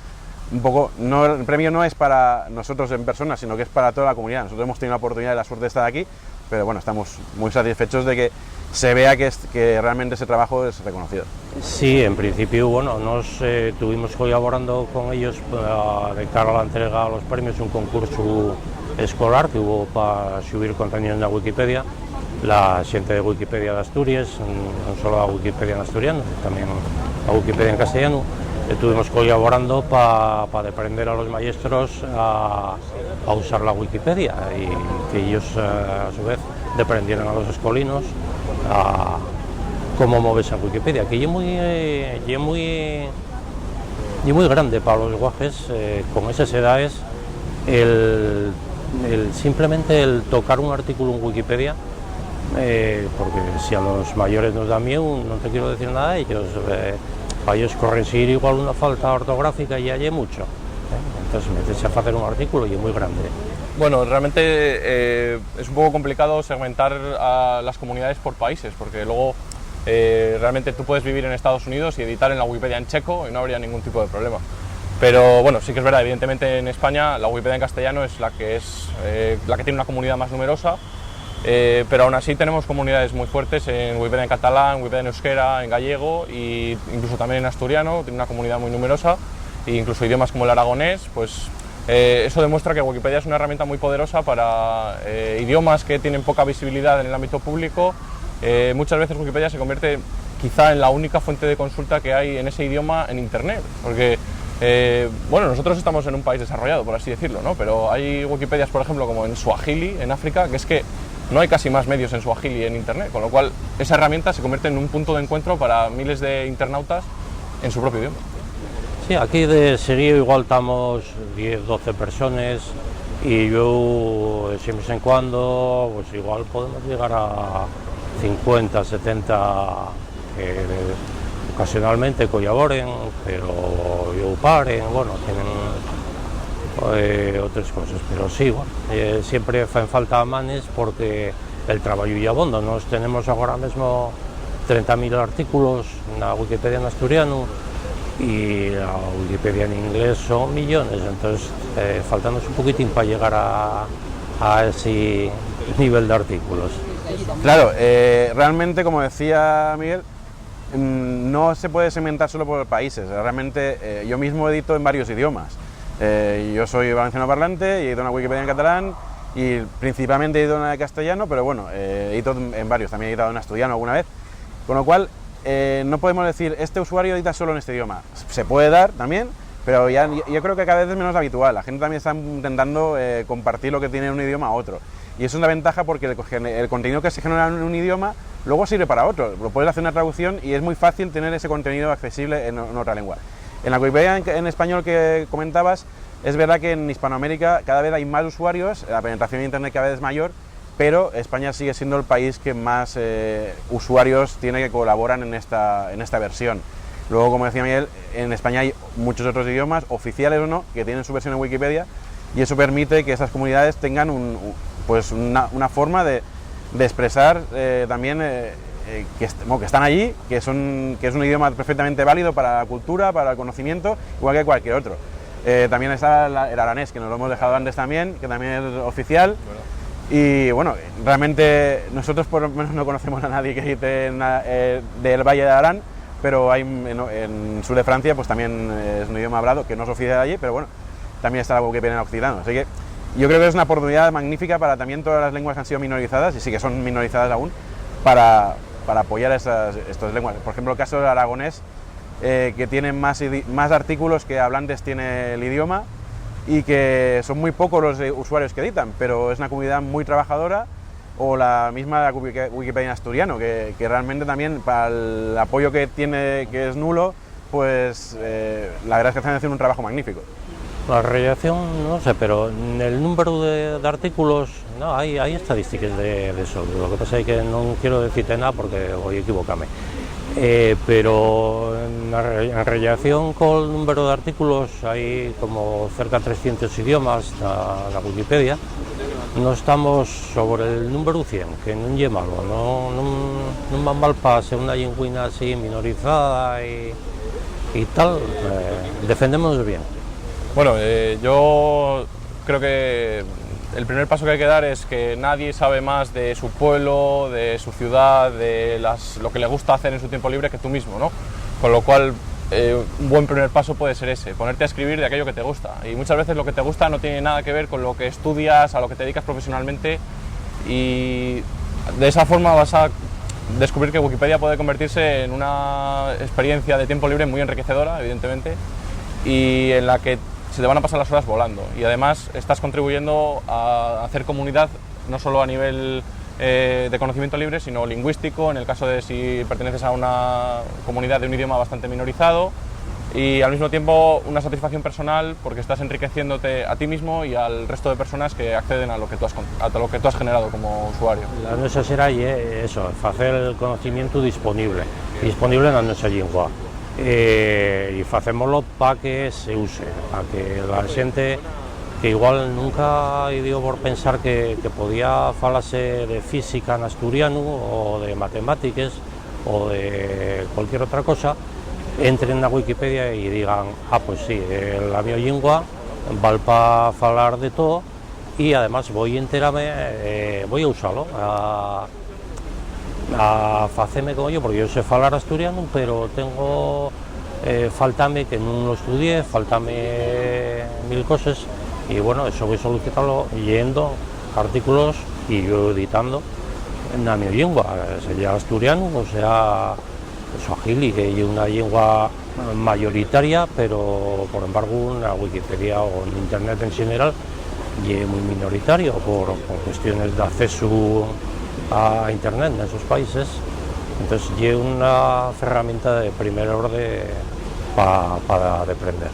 Un poco, el premio no es para nosotros en persona, sino que es para toda la comunidad. Nosotros hemos tenido la oportunidad y la suerte de estar aquí, pero bueno, estamos muy satisfechos de que se vea que realmente ese trabajo es reconocido. Sí, en principio, bueno, estuvimos colaborando con ellos de cara a la entrega de los premios, un concurso escolar que hubo para subir contenido en la Wikipedia. La gente de Wikipedia de Asturias, no solo la Wikipedia en asturiano, también la Wikipedia en castellano. Estuvimos colaborando para aprender a los maestros a usar la Wikipedia y que ellos a su vez aprendieran a los escolinos a cómo moverse en Wikipedia, que es muy grande para los guajes con esas edades simplemente el tocar un artículo en Wikipedia, porque si a los mayores nos da miedo, no te quiero decir nada, ellos para ellos corregir igual una falta ortográfica y hay mucho, entonces meterse a hacer un artículo y es muy grande. Bueno, realmente es un poco complicado segmentar a las comunidades por países, porque luego realmente tú puedes vivir en Estados Unidos y editar en la Wikipedia en checo y no habría ningún tipo de problema. Pero bueno, sí que es verdad, evidentemente en España la Wikipedia en castellano es la que tiene una comunidad más numerosa, pero aún así tenemos comunidades muy fuertes en Wikipedia en catalán, Wikipedia en euskera, en gallego e incluso también en asturiano, tiene una comunidad muy numerosa, e incluso idiomas como el aragonés, pues eso demuestra que Wikipedia es una herramienta muy poderosa para idiomas que tienen poca visibilidad en el ámbito público. Muchas veces Wikipedia se convierte quizá en la única fuente de consulta que hay en ese idioma en Internet, porque bueno, nosotros estamos en un país desarrollado, por así decirlo, ¿no? Pero hay Wikipedias, por ejemplo, como en Swahili, en África, que es que no hay casi más medios en Swahili en Internet, con lo cual esa herramienta se convierte en un punto de encuentro para miles de internautas en su propio idioma. Sí, aquí de seguido igual estamos 10, 12 personas y yo de vez en cuando pues igual podemos llegar a 50, 70 que ocasionalmente colaboren, pero yo paren, bueno, tienen otras cosas, pero sí, bueno, siempre hacen falta manes porque el trabajo ya abunda. Nos tenemos ahora mismo 30.000 artículos en la Wikipedia en asturiano y la Wikipedia en inglés son millones, entonces faltanos un poquitín para llegar a ese nivel de artículos. Claro, realmente, como decía Miguel, no se puede segmentar solo por países. Realmente yo mismo edito en varios idiomas. Yo soy valenciano parlante y edito una Wikipedia en catalán y principalmente edito una de castellano, pero bueno, edito en varios, también he editado en asturiano alguna vez, con lo cual no podemos decir este usuario edita solo en este idioma. Se puede dar también, pero yo creo que cada vez es menos habitual. La gente también está intentando compartir lo que tiene en un idioma a otro. Y eso es una ventaja porque el contenido que se genera en un idioma luego sirve para otro. Lo puedes hacer una traducción y es muy fácil tener ese contenido accesible en otra lengua. En la Wikipedia en español que comentabas, es verdad que en Hispanoamérica cada vez hay más usuarios, la penetración de Internet cada vez es mayor, pero España sigue siendo el país que más usuarios tiene que colaboran en esta una Luego, como decía Miguel, en España hay muchos otros idiomas, oficiales o no, que tienen su versión en Wikipedia, y eso permite que esas comunidades tengan una forma de expresar también que están allí, que es un idioma perfectamente válido para la cultura, para el conocimiento, igual que cualquier otro. También está el aranés, que nos lo hemos dejado antes también, que también es oficial. Y bueno, realmente nosotros por lo menos no conocemos a nadie que edite del Valle de Arán, pero hay en sur de Francia pues también es un idioma hablado, que no es oficial allí, pero bueno, también está la Wikipedia en occitano. Así que yo creo que es una oportunidad magnífica para también todas las lenguas que han sido minorizadas, y sí que son minorizadas aún, para apoyar estas lenguas. Por ejemplo, el caso del aragonés, que tiene más artículos que hablantes tiene el idioma, y que son muy pocos los usuarios que editan, pero es una comunidad muy trabajadora, o la misma Wikipedia en asturiano, que realmente también para el apoyo que tiene, que es nulo, pues la verdad es que están haciendo un trabajo magnífico. La radiación, no sé, pero en el número de artículos, no, hay estadísticas de eso. Lo que pasa es que no quiero decirte nada porque voy a equivocarme. Pero en radiación con el número de artículos hay como cerca de 300 idiomas la Wikipedia. No estamos sobre el número 100, que no es malo, no va mal para ser una lingüina así minorizada y tal, defendemos bien. Bueno, yo creo que el primer paso que hay que dar es que nadie sabe más de su pueblo, de su ciudad, de lo que le gusta hacer en su tiempo libre que tú mismo, ¿no? Con lo cual, un buen primer paso puede ser ese, ponerte a escribir de aquello que te gusta. Y muchas veces lo que te gusta no tiene nada que ver con lo que estudias, a lo que te dedicas profesionalmente, y de esa forma vas a descubrir que Wikipedia puede convertirse en una experiencia de tiempo libre muy enriquecedora, evidentemente, y en la que se te van a pasar las horas volando, y además estás contribuyendo a hacer comunidad no solo a nivel de conocimiento libre, sino lingüístico, en el caso de si perteneces a una comunidad de un idioma bastante minorizado, y al mismo tiempo una satisfacción personal porque estás enriqueciéndote a ti mismo y al resto de personas que acceden a lo que tú has generado como usuario. La nuestra será eso, hacer el conocimiento disponible en la nuestra lengua. Y hacémoslo para que se use, para que la gente que igual nunca dio por pensar que podía falarse de física en asturiano o de matemáticas o de cualquier otra cosa, entren en la Wikipedia y digan, pues sí, la mi lengua vale para falar de todo, y además voy a enterarme, voy a usarlo, a hacerme como yo, porque yo sé falar asturiano, pero tengo, faltame que no lo estudié, faltame mil cosas, y bueno, eso voy a solucionarlo leyendo artículos y yo editando en la mi lengua, sea asturiano o sea suajili, que es una lengua mayoritaria, pero por embargo una Wikipedia o en internet en general es muy minoritario por cuestiones de acceso a internet en esos países. Entonces es una herramienta de primer orden para aprender.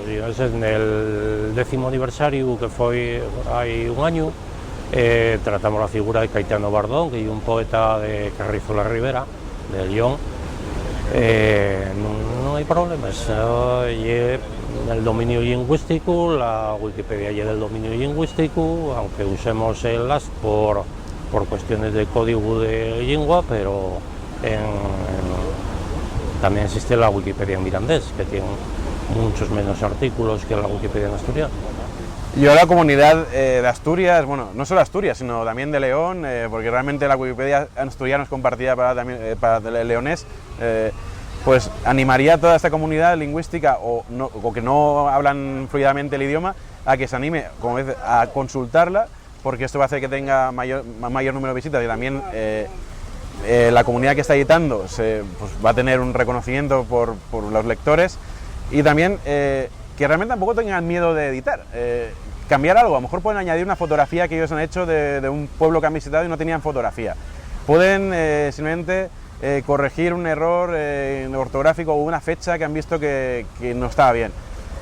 En el 10º aniversario, que fue hay un año, tratamos la figura de Caetano Bardón, que es un poeta de Carrizola Ribera, de León. No hay problemas, en el dominio lingüístico, la Wikipedia es del dominio lingüístico, aunque usemos el LAST por cuestiones de código de lengua, pero también existe la Wikipedia en mirandés, que tiene muchos menos artículos que la Wikipedia en asturiano. Yo la comunidad de Asturias, bueno, no solo Asturias, sino también de León, porque realmente la Wikipedia en asturiano es compartida para el leonés, pues animaría a toda esta comunidad lingüística o que no hablan fluidamente el idioma a que se anime, como veces, a consultarla, porque esto va a hacer que tenga mayor número de visitas, y también la comunidad que está editando pues va a tener un reconocimiento por los lectores, y también que realmente tampoco tengan miedo de editar, cambiar algo. A lo mejor pueden añadir una fotografía que ellos han hecho de un pueblo que han visitado y no tenían fotografía. Pueden simplemente corregir un error ortográfico o una fecha que han visto que no estaba bien.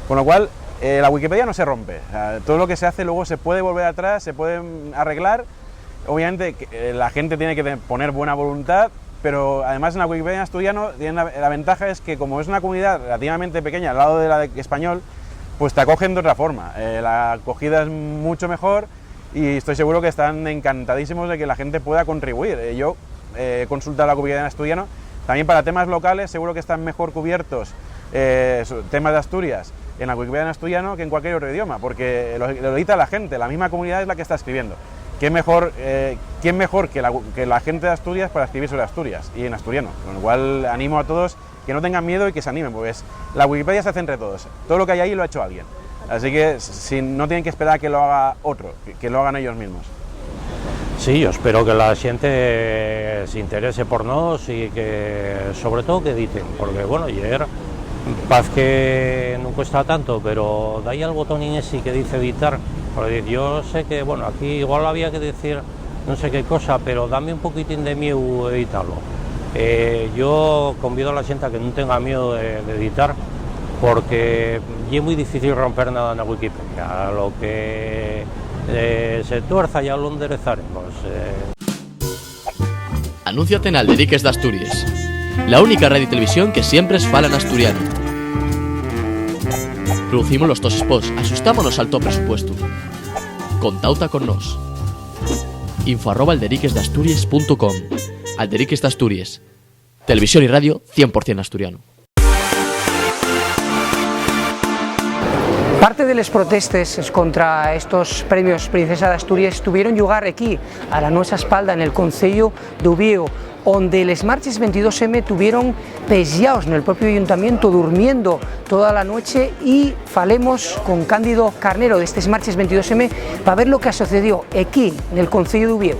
Con lo cual, la Wikipedia no se rompe. O sea, todo lo que se hace luego se puede volver atrás, se puede arreglar. Obviamente la gente tiene que poner buena voluntad, pero además en la Wikipedia en asturiano la ventaja es que, como es una comunidad relativamente pequeña al lado de la de español, pues te acogen de otra forma. La acogida es mucho mejor y estoy seguro que están encantadísimos de que la gente pueda contribuir. Yo he consultado la Wikipedia en asturiano, también para temas locales seguro que están mejor cubiertos temas de Asturias en la Wikipedia en asturiano que en cualquier otro idioma, porque lo edita la gente, la misma comunidad es la que está escribiendo. ¿Quién mejor que la gente de Asturias para escribir sobre Asturias y en asturiano? Con lo cual animo a todos que no tengan miedo y que se animen, porque la Wikipedia se hace entre todos. Todo lo que hay ahí lo ha hecho alguien. Así que no tienen que esperar a que lo haga otro, que lo hagan ellos mismos. Sí, yo espero que la gente se interese por nos y que, sobre todo, que editen, porque bueno, ayer paz que no cuesta tanto, pero de ahí al botón ese que dice editar. Yo sé que, bueno, aquí igual había que decir no sé qué cosa, pero dame un poquitín de miedo editarlo. Yo convido a la gente a que no tenga miedo de editar, porque es muy difícil romper nada en la Wikipedia. A lo que se tuerza ya lo enderezaremos. Anúnciate en Alderiques de Asturias, la única radio y televisión que siempre es fala en asturiano. Producimos los 2 spots, asustámonos al to presupuesto. Contauta con nos. info@alderiquesdeasturias.com. Alderiques de Asturias, televisión y radio 100% asturiano. Parte de les protestes contra estos premios Princesa de Asturias tuvieron lugar aquí, a la nuestra espalda, en el Concello de Ubieu, donde les marches 22M tuvieron pesiaos en el propio ayuntamiento, durmiendo toda la noche, y falemos con Cándido Carnero de estos marches 22M para ver lo que sucedió aquí, en el Concello de Ubieu.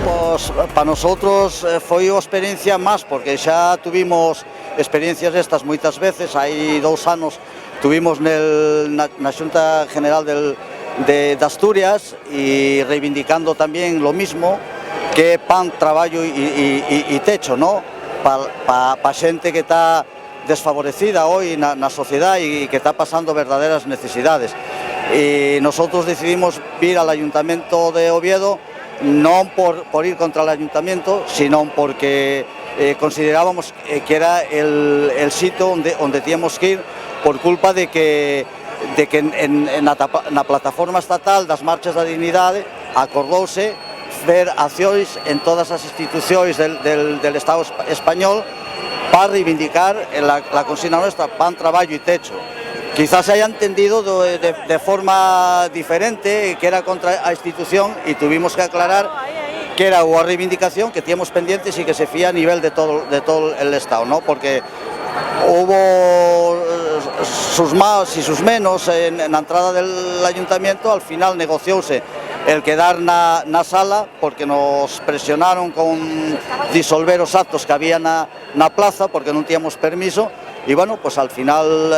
Pues para nosotros foi unha experiencia máis, porque xa tuvimos experiencias estas moitas veces. Hai 2 anos tuvimos na Xunta General de Asturias e reivindicando tamén lo mismo, que pan, traballo e techo, ¿no? Pa xente que está desfavorecida hoy na sociedade e que está pasando verdaderas necesidades. E nosotros decidimos vir al Ayuntamiento de Oviedo, non por ir contra el Ayuntamiento, sino porque considerábamos que era el sitio onde teníamos que ir, por culpa de que na plataforma estatal das marchas da dignidade acordouse ver accións en todas as institucións del Estado español para reivindicar la consigna nuestra, pan, traballo e techo. Quizás se haya entendido de forma diferente, que era contra a institución, y tuvimos que aclarar que era unha reivindicación que teníamos pendientes y que se fía a nivel de todo el Estado, ¿no? Porque hubo sus más y sus menos en la entrada del ayuntamiento. Al final negociouse el quedar na sala, porque nos presionaron con disolver os actos que había na plaza, porque non tíamos permiso. Y bueno, pues al final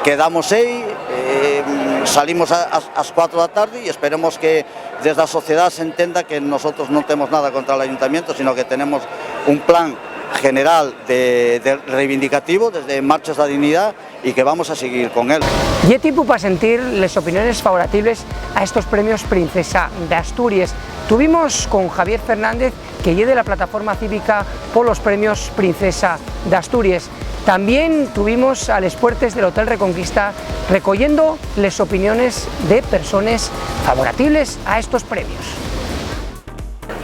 quedamos aí, salimos a las 4 da tarde, y esperemos que desde la sociedad se entienda que nosotros no tenemos nada contra el ayuntamiento, sino que tenemos un plan general de reivindicativo desde Marchas da Dignidad, y que vamos a seguir con él. Y es tiempo para sentir las opiniones favorables a estos premios Princesa de Asturias. Tuvimos con Javier Fernández, que es de la plataforma cívica por los premios Princesa de Asturias. También tuvimos a les puertes del Hotel Reconquista recogiendo las opiniones de personas favorables a estos premios.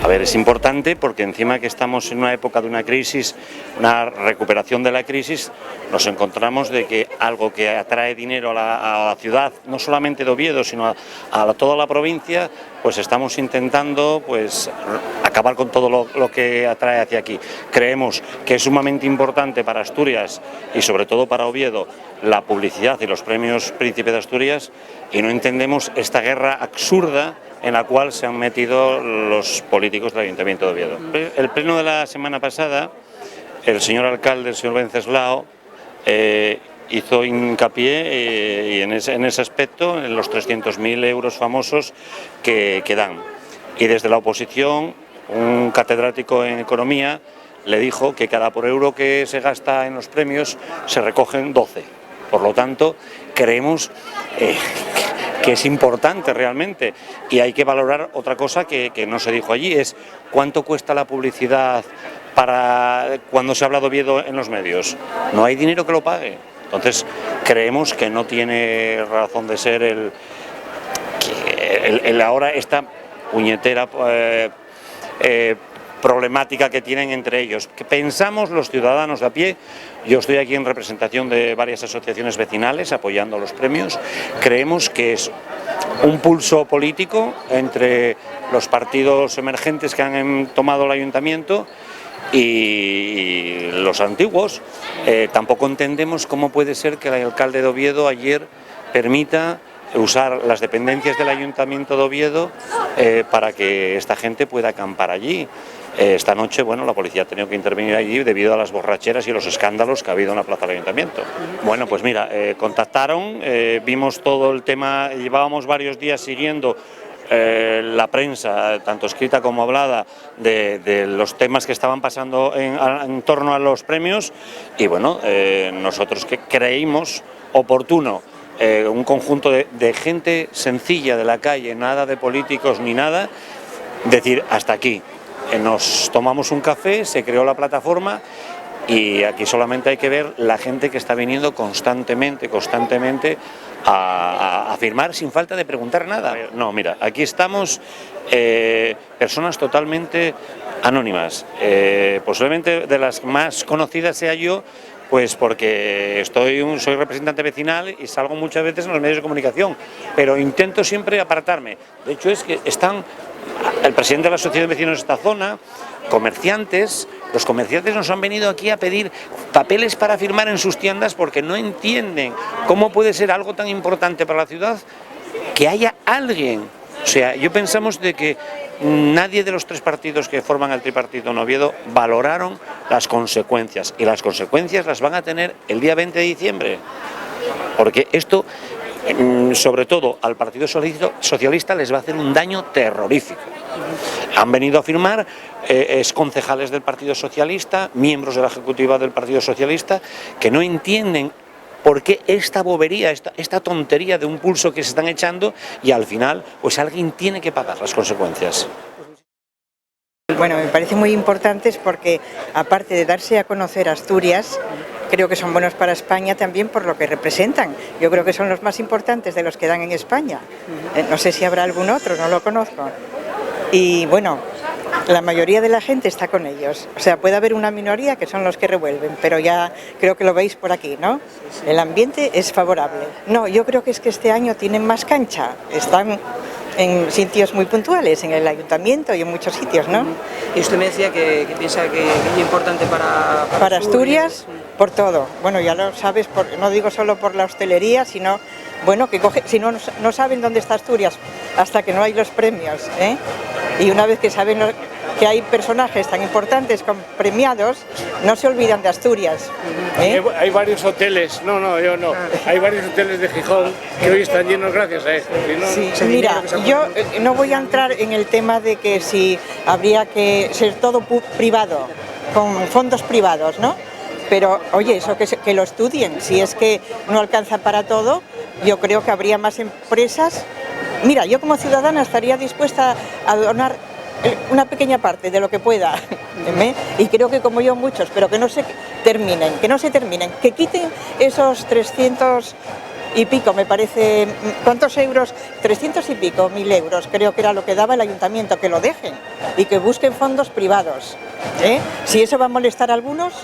A ver, es importante porque encima que estamos en una época de una crisis, una recuperación de la crisis, nos encontramos de que algo que atrae dinero a la ciudad, no solamente de Oviedo, sino a toda la provincia, pues estamos intentando pues acabar con todo lo que atrae hacia aquí. Creemos que es sumamente importante para Asturias y sobre todo para Oviedo la publicidad y los premios Príncipe de Asturias, y no entendemos esta guerra absurda en la cual se han metido los políticos del Ayuntamiento de Oviedo. El pleno de la semana pasada, el señor alcalde, el señor Venceslao, hizo hincapié en ese aspecto, en los 300.000 euros famosos que dan. Y desde la oposición, un catedrático en economía le dijo que cada por euro que se gasta en los premios se recogen 12. Por lo tanto, creemos que es importante realmente, y hay que valorar otra cosa que no se dijo allí, es cuánto cuesta la publicidad para cuando se habla de Oviedo en los medios. No hay dinero que lo pague. Entonces creemos que no tiene razón de ser el ahora esta puñetera problemática que tienen entre ellos. Que pensamos los ciudadanos de a pie, yo estoy aquí en representación de varias asociaciones vecinales apoyando los premios, creemos que es un pulso político entre los partidos emergentes que han tomado el ayuntamiento y los antiguos. Tampoco entendemos cómo puede ser que el alcalde de Oviedo ayer permita usar las dependencias del Ayuntamiento de Oviedo para que esta gente pueda acampar allí. Esta noche, bueno, la policía ha tenido que intervenir allí debido a las borracheras y los escándalos que ha habido en la plaza del Ayuntamiento. Bueno, pues mira, contactaron, vimos todo el tema, llevábamos varios días siguiendo la prensa, tanto escrita como hablada, de los temas que estaban pasando en torno a los premios, y bueno, nosotros que creímos oportuno un conjunto de gente sencilla de la calle, nada de políticos ni nada, decir hasta aquí. Nos tomamos un café, se creó la plataforma y aquí solamente hay que ver la gente que está viniendo constantemente a firmar sin falta de preguntar nada. No, mira, aquí estamos personas totalmente anónimas, posiblemente de las más conocidas sea yo, pues porque soy representante vecinal y salgo muchas veces en los medios de comunicación, pero intento siempre apartarme. De hecho es que están el presidente de la Sociedad de Vecinos de esta zona, comerciantes. Los comerciantes nos han venido aquí a pedir papeles para firmar en sus tiendas porque no entienden cómo puede ser algo tan importante para la ciudad que haya alguien. O sea, yo pensamos de que nadie de los tres partidos que forman el tripartito en Oviedo valoraron las consecuencias, y las consecuencias las van a tener el día 20 de diciembre, porque esto, sobre todo al Partido Socialista, les va a hacer un daño terrorífico. Han venido a firmar concejales del Partido Socialista, miembros de la ejecutiva del Partido Socialista, que no entienden por qué esta bobería, esta tontería de un pulso que se están echando, y al final pues alguien tiene que pagar las consecuencias. Bueno, me parece muy importantes porque, aparte de darse a conocer Asturias, creo que son buenos para España también por lo que representan. Yo creo que son los más importantes de los que dan en España. No sé si habrá algún otro, no lo conozco. Y bueno, la mayoría de la gente está con ellos. O sea, puede haber una minoría que son los que revuelven, pero ya creo que lo veis por aquí, ¿no? El ambiente es favorable. No, yo creo que es que este año tienen más cancha. Están en sitios muy puntuales, en el ayuntamiento y en muchos sitios, ¿no? Y usted me decía que piensa que es importante para Asturias, por todo. Bueno, ya lo sabes, no digo solo por la hostelería, sino, bueno, que si no saben dónde está Asturias hasta que no hay los premios, ¿eh? Y una vez que saben que hay personajes tan importantes como premiados, no se olvidan de Asturias, ¿eh? Hay varios hoteles, yo no, hay varios hoteles de Gijón que hoy están llenos gracias a esto. Sí, mira, yo no voy a entrar en el tema de que si habría que ser todo privado, con fondos privados, ¿no? Pero, oye, eso que lo estudien. Si es que no alcanza para todo, yo creo que habría más empresas. Mira, yo como ciudadana estaría dispuesta a donar una pequeña parte de lo que pueda, y creo que como yo muchos, pero que no se terminen, que quiten esos 300 y pico, me parece, ¿cuántos euros? 300 y pico mil euros, creo que era lo que daba el ayuntamiento, que lo dejen y que busquen fondos privados, ¿eh? Si eso va a molestar a algunos,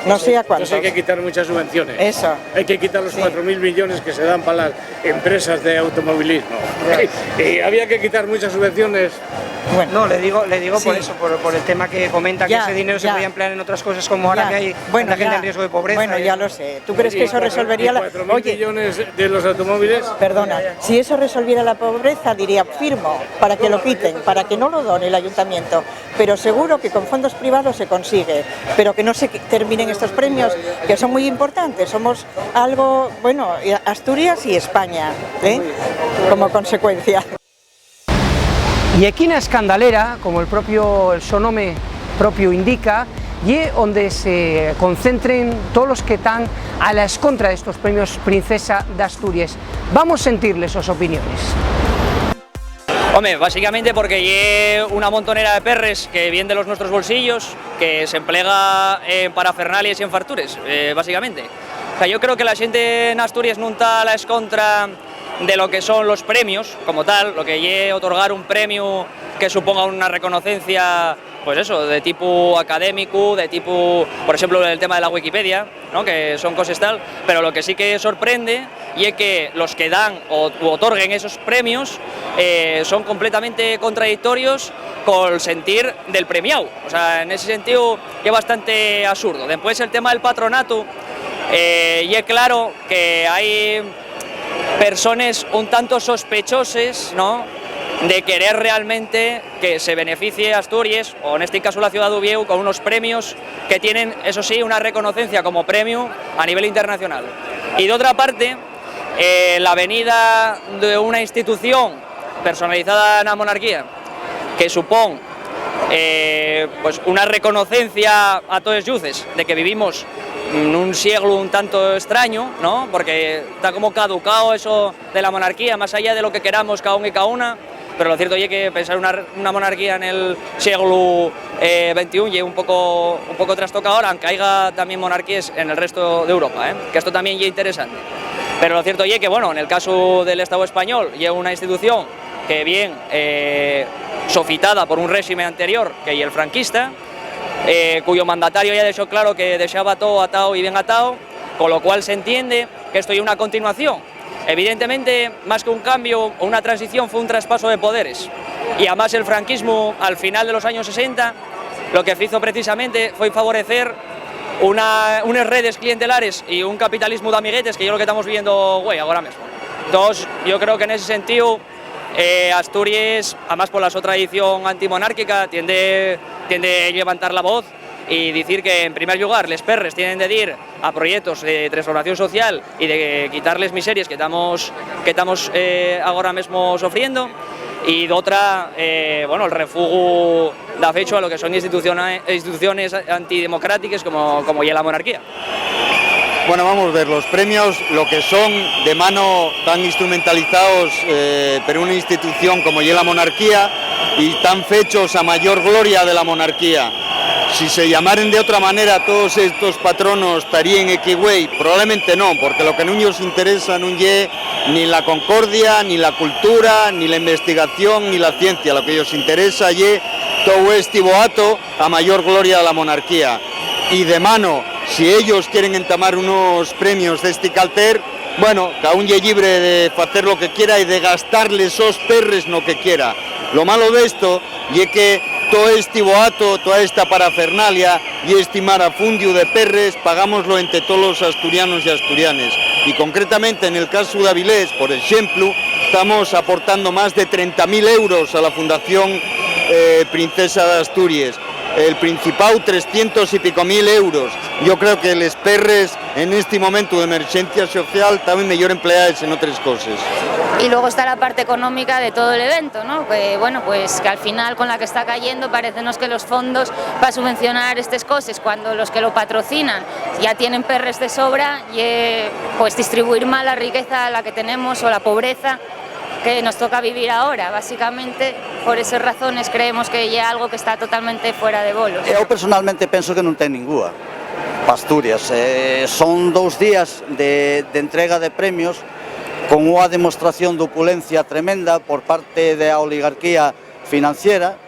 no sé a cuántos. Entonces hay que quitar muchas subvenciones. Eso. Hay que quitar los 4.000 millones que se dan para las empresas de automovilismo. Y había que quitar muchas subvenciones. Bueno, no, le digo por eso, por el tema que comenta, que ese dinero se podía emplear en otras cosas, como ahora que hay tanta gente en riesgo de pobreza. Bueno, ya lo sé. ¿Tú crees que eso resolvería la... 4.000 millones de los automóviles? Perdona, si eso resolviera la pobreza, diría, firmo, para que lo quiten, para que no lo done el ayuntamiento. Pero seguro que con fondos privados se consigue, pero que no se terminen estos premios, que son muy importantes. Somos algo, bueno, Asturias y España, ¿eh? Como consecuencia. Y equina escandalera, como el sonome propio indica, y donde se concentren todos los que están a la escontra de estos premios Princesa de Asturias. Vamos a sentirles sus opiniones. Hombre, básicamente porque hay una montonera de perres que vienen de los nuestros bolsillos, que se emplega en parafernalias y en fartures, básicamente. O sea, yo creo que la gente en Asturias no está a la escontra de lo que son los premios, como tal, lo que es otorgar un premio que suponga una reconocencia, pues eso, de tipo académico, de tipo, por ejemplo, el tema de la Wikipedia, ¿no? Que son cosas tal, pero lo que sí que sorprende y es que los que dan o otorguen esos premios son completamente contradictorios con el sentir del premiado. O sea, en ese sentido es bastante absurdo. Después el tema del patronato, y es claro que hay personas un tanto sospechosas, ¿no?, de querer realmente que se beneficie Asturias, o en este caso la ciudad de Oviedo, con unos premios que tienen, eso sí, una reconocencia como premio a nivel internacional. Y de otra parte, la venida de una institución personalizada na monarquía, que supón pues una reconocencia a todos luces de que vivimos en un siglo un tanto extraño, ¿no? Porque está como caducado eso de la monarquía, más allá de lo que queramos cada uno y cada una, pero lo cierto es que pensar una monarquía en el siglo XXI es un poco trastocado ahora, aunque haya también monarquías en el resto de Europa, que esto también es interesante. Pero lo cierto es que, bueno, en el caso del Estado español, es una institución que bien sofitada por un régimen anterior, que es el franquista, cuyo mandatario ya dejó claro que deseaba todo atado y bien atado, con lo cual se entiende que esto es una continuación. Evidentemente, más que un cambio o una transición, fue un traspaso de poderes. Y además el franquismo, al final de los años 60, lo que hizo precisamente fue favorecer unas redes clientelares y un capitalismo de amiguetes, que es lo que estamos viviendo ahora mismo. Entonces, yo creo que en ese sentido, Asturias, además por la su tradición antimonárquica, tiende a levantar la voz y decir que, en primer lugar, les perres tienen de ir a proyectos de transformación social y de quitarles miserias que estamos ahora mismo sufriendo, y de otra, bueno, el refugio da fecho a lo que son instituciones antidemocráticas como ya la monarquía. Bueno, vamos a ver, los premios, lo que son de mano tan instrumentalizados por una institución como ya la monarquía y tan fechos a mayor gloria de la monarquía. Si se llamaran de otra manera, todos estos patronos estarían equigüey, probablemente no, porque lo que no nos interesa no es ni la concordia, ni la cultura, ni la investigación, ni la ciencia. Lo que nos interesa es todo este boato a mayor gloria de la monarquía. Y de mano, si ellos quieren entamar unos premios de este calter, bueno, cada uno es libre de hacer lo que quiera y de gastarle esos perres lo que quiera. Lo malo de esto es que todo este boato, toda esta parafernalia y este marafundio de perres, pagámoslo entre todos los asturianos y asturianes. Y concretamente en el caso de Avilés, por ejemplo, estamos aportando más de 30.000 euros a la Fundación Princesa de Asturias. El Principado 300 y pico mil euros. Yo creo que los perres en este momento de emergencia social estaban mejor empleados en otras cosas. Y luego está la parte económica de todo el evento, ¿no? Que, bueno, pues que al final con la que está cayendo parecenos que los fondos para subvencionar estas cosas, cuando los que lo patrocinan ya tienen perres de sobra, y pues distribuir mal la riqueza a la que tenemos o la pobreza que nos toca vivir ahora. Básicamente, por esas razones creemos que ya algo que está totalmente fuera de bolos. Eu personalmente penso que non ten ninguna para Asturias. Son 2 días de entrega de premios con unha demostración de opulencia tremenda por parte da oligarquía financiera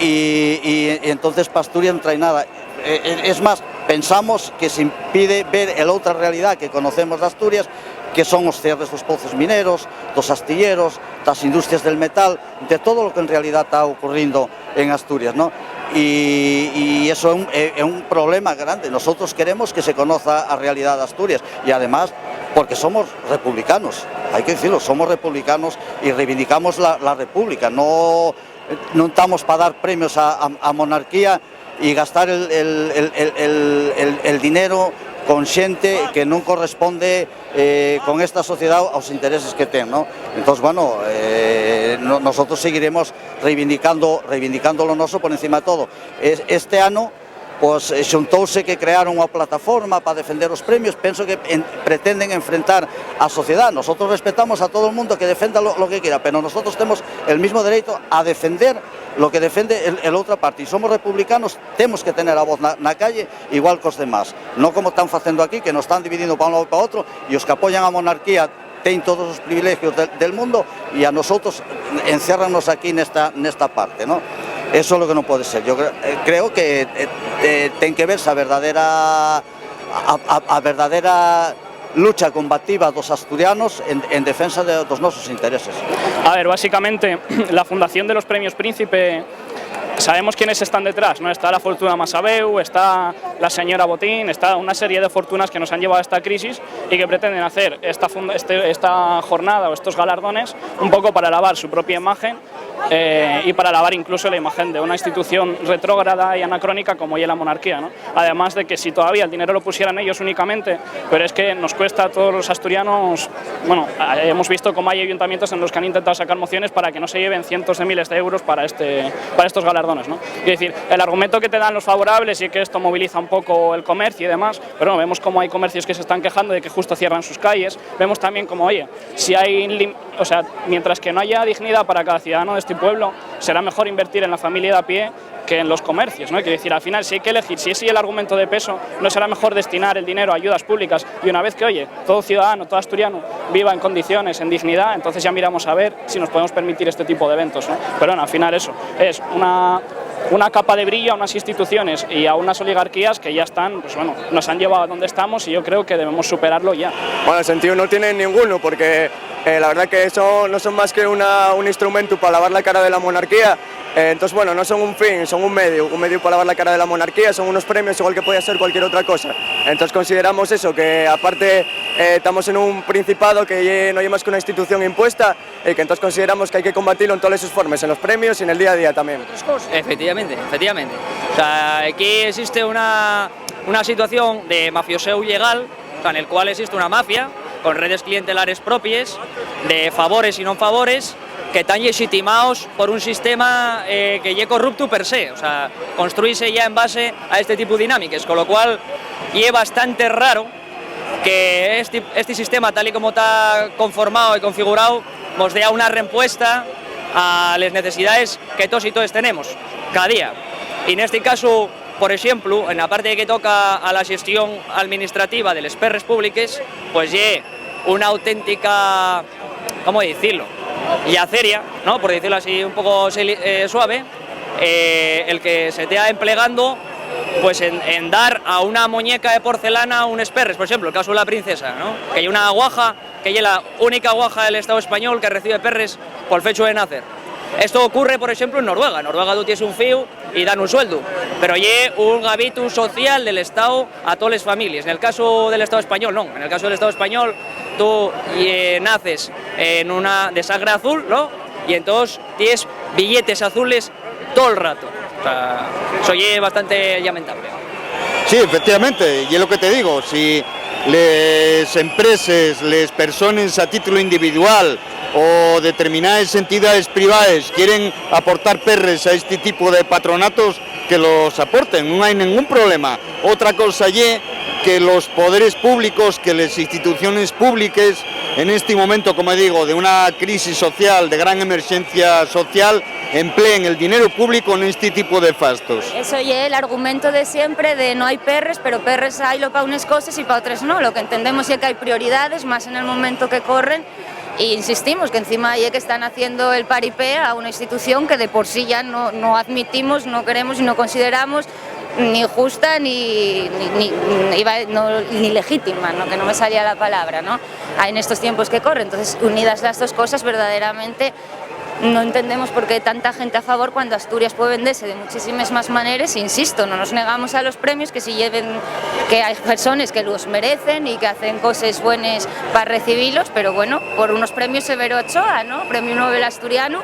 y entonces para Asturias non trae nada. Es más, pensamos que se impide ver la otra realidad que conocemos de Asturias, que son os cierres dos pozos mineros, dos astilleros, das industrias del metal, de todo lo que en realidad está ocurriendo en Asturias, ¿no? Y eso es un problema grande. Nosotros queremos que se conozca a realidad de Asturias y además porque somos republicanos, hay que decirlo, somos republicanos y reivindicamos la república, no estamos para dar premios a monarquía y gastar el dinero con xente que non corresponde con esta sociedad aos intereses que ten, ¿no? Entonces, bueno, nosotros seguiremos reivindicando lo noso por encima de todo. Este ano, pues xuntouse que crearon unha plataforma para defender os premios, penso que pretenden enfrentar a sociedade. Nosotros respetamos a todo el mundo que defenda lo que quiera, pero nosotros tenemos el mismo derecho a defender lo que defende el outra parte. E somos republicanos, temos que tener a voz na calle igual que os demás. Non como están facendo aquí, que nos están dividindo para un lado e para outro, e os que apoyan a monarquía ten todos os privilegios del mundo e a nosotros enciérranos aquí nesta parte, ¿no? Eso es lo que no puede ser. Yo creo que ten que verse a verdadera lucha combativa dos asturianos en defensa de los nuestros intereses. A ver, básicamente la Fundación de los Premios Príncipe sabemos quiénes están detrás, ¿no? Está la Fortuna Massabeu, está la señora Botín, está una serie de fortunas que nos han llevado a esta crisis y que pretenden hacer esta jornada o estos galardones un poco para lavar su propia imagen y para lavar incluso la imagen de una institución retrógrada y anacrónica como es la monarquía, ¿no? Además de que si todavía el dinero lo pusieran ellos únicamente, pero es que nos cuesta a todos los asturianos, bueno, hemos visto cómo hay ayuntamientos en los que han intentado sacar mociones para que no se lleven cientos de miles de euros para estos galardones, ¿no? Es decir, el argumento que te dan los favorables y que esto moviliza un poco el comercio y demás, pero no, vemos cómo hay comercios que se están quejando de que justo cierran sus calles, vemos también como, oye, si hay, o sea, mientras que no haya dignidad para cada ciudadano de este pueblo, será mejor invertir en la familia de a pie que en los comercios, ¿no? Quiero decir, al final, si hay que elegir, si es el argumento de peso, no será mejor destinar el dinero a ayudas públicas y una vez que, oye, todo ciudadano, todo asturiano viva en condiciones, en dignidad, entonces ya miramos a ver si nos podemos permitir este tipo de eventos, ¿no? Pero bueno, al final eso, es una capa de brillo a unas instituciones y a unas oligarquías que ya están, pues bueno, nos han llevado a donde estamos y yo creo que debemos superarlo ya. Bueno, sentido no tienen ninguno porque la verdad que eso no son más que un instrumento para lavar la cara de la monarquía. Entonces, bueno, no son un fin, son un medio para lavar la cara de la monarquía, son unos premios igual que puede ser cualquier otra cosa. Entonces consideramos eso, que aparte estamos en un principado que no hay más que una institución impuesta y que entonces consideramos que hay que combatirlo en todas sus formas, en los premios y en el día a día también. Efectivamente. O sea, aquí existe una situación de mafioseo ilegal, o sea, en el cual existe una mafia con redes clientelares propias, de favores y no favores, que están legitimados por un sistema que ya corrupto per se, o sea, construirse ya en base a este tipo de dinámicas, con lo cual es bastante raro que este sistema, tal y como está conformado y configurado, nos dé una respuesta a las necesidades que todos y todos tenemos cada día. Y en este caso, por ejemplo, en la parte que toca a la gestión administrativa de las perres públicas, pues ya una auténtica, ¿cómo decirlo?, yaceria, ¿no?, por decirlo así un poco suave, el que se esté empleando pues en dar a una muñeca de porcelana unos perres, por ejemplo, el caso de la princesa, ¿no?, que hay una guaja, que es la única guaja del Estado español que recibe perres por el hecho de nacer. Esto ocurre, por ejemplo, en Noruega. En Noruega tú tienes un fiu y dan un sueldo, pero hay un gabitu social del Estado a todas las familias. En el caso del Estado español, no. En el caso del Estado español, tú naces en una de sangre azul, ¿no?, y entonces tienes billetes azules todo el rato. O sea, eso es bastante lamentable. Sí, efectivamente, y es lo que te digo, si las empresas, las personas a título individual o determinadas entidades privadas quieren aportar perres a este tipo de patronatos, que los aporten, no hay ningún problema. Otra cosa es que los poderes públicos, que las instituciones públicas, en este momento, como digo, de una crisis social, de gran emergencia social, empleen el dinero público en este tipo de fastos. Eso es el argumento de siempre de no hay perres, pero perres hay para unas cosas y para otras no. Lo que entendemos es que hay prioridades, más en el momento que corren, e insistimos que encima hay que están haciendo el paripé a una institución que de por sí ya no admitimos, no queremos y no consideramos ni justa ni legítima, ¿no?, que no me salía la palabra, ¿no?, en estos tiempos que corren. Entonces, unidas las dos cosas, verdaderamente no entendemos por qué tanta gente a favor cuando Asturias puede venderse de muchísimas más maneras. Insisto, no nos negamos a los premios, que que hay personas que los merecen y que hacen cosas buenas para recibirlos, pero bueno, por unos premios Severo Ochoa, ¿no?, Premio Nobel asturiano,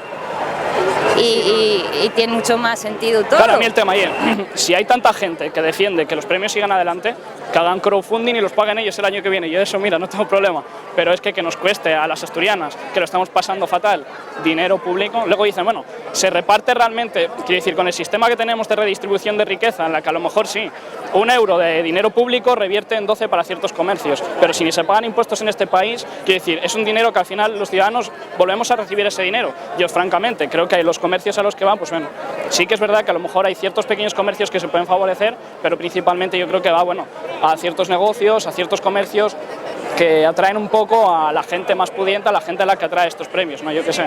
y tiene mucho más sentido todo. Claro, a mí el tema es, si hay tanta gente que defiende que los premios sigan adelante, que hagan crowdfunding y los paguen ellos el año que viene. Yo eso, mira, no tengo problema, pero es que nos cueste a las asturianas, que lo estamos pasando fatal, dinero público. Luego dicen, bueno, se reparte realmente, quiero decir, con el sistema que tenemos de redistribución de riqueza, en la que a lo mejor sí, 1 euro de dinero público revierte en 12 para ciertos comercios, pero si ni se pagan impuestos en este país, quiero decir, es un dinero que al final los ciudadanos volvemos a recibir ese dinero. Yo, francamente, creo que los comercios a los que van, pues bueno, sí que es verdad que a lo mejor hay ciertos pequeños comercios que se pueden favorecer, pero principalmente yo creo que va, bueno, a ciertos negocios, a ciertos comercios que atraen un poco a la gente más pudiente, a la gente a la que atrae estos premios, ¿no? Yo qué sé.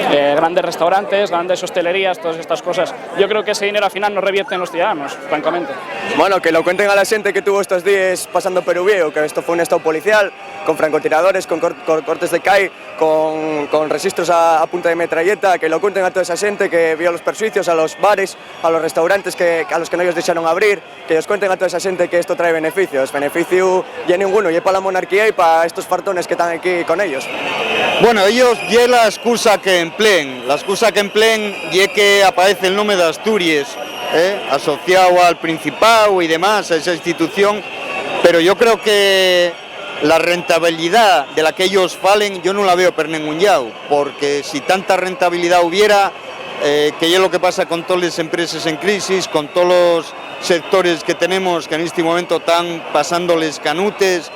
grandes restaurantes, grandes hostelerías, todas estas cosas. Yo creo que ese dinero al final no revierte en los ciudadanos, francamente. Bueno, que lo cuenten a la gente que tuvo estos días pasando Peruvieo, que esto fue un estado policial, con francotiradores, con cortes de CAI, con registros a punta de metralleta, que lo cuenten a toda esa gente que vio los perjuicios, a los bares, a los restaurantes a los que no ellos dejaron abrir, que ellos cuenten a toda esa gente que esto trae beneficios. Beneficio ya ninguno, y para la monarquía y para estos fartones que están aquí con ellos. Bueno, ellos ya la excusa que empleen, y que aparece el nombre de Asturias, asociado al Principado y demás, a esa institución, pero yo creo que la rentabilidad de la que ellos falen yo no la veo per ningún lado, porque si tanta rentabilidad hubiera, que es lo que pasa con todas las empresas en crisis, con todos los sectores que tenemos que en este momento están pasándoles canutes,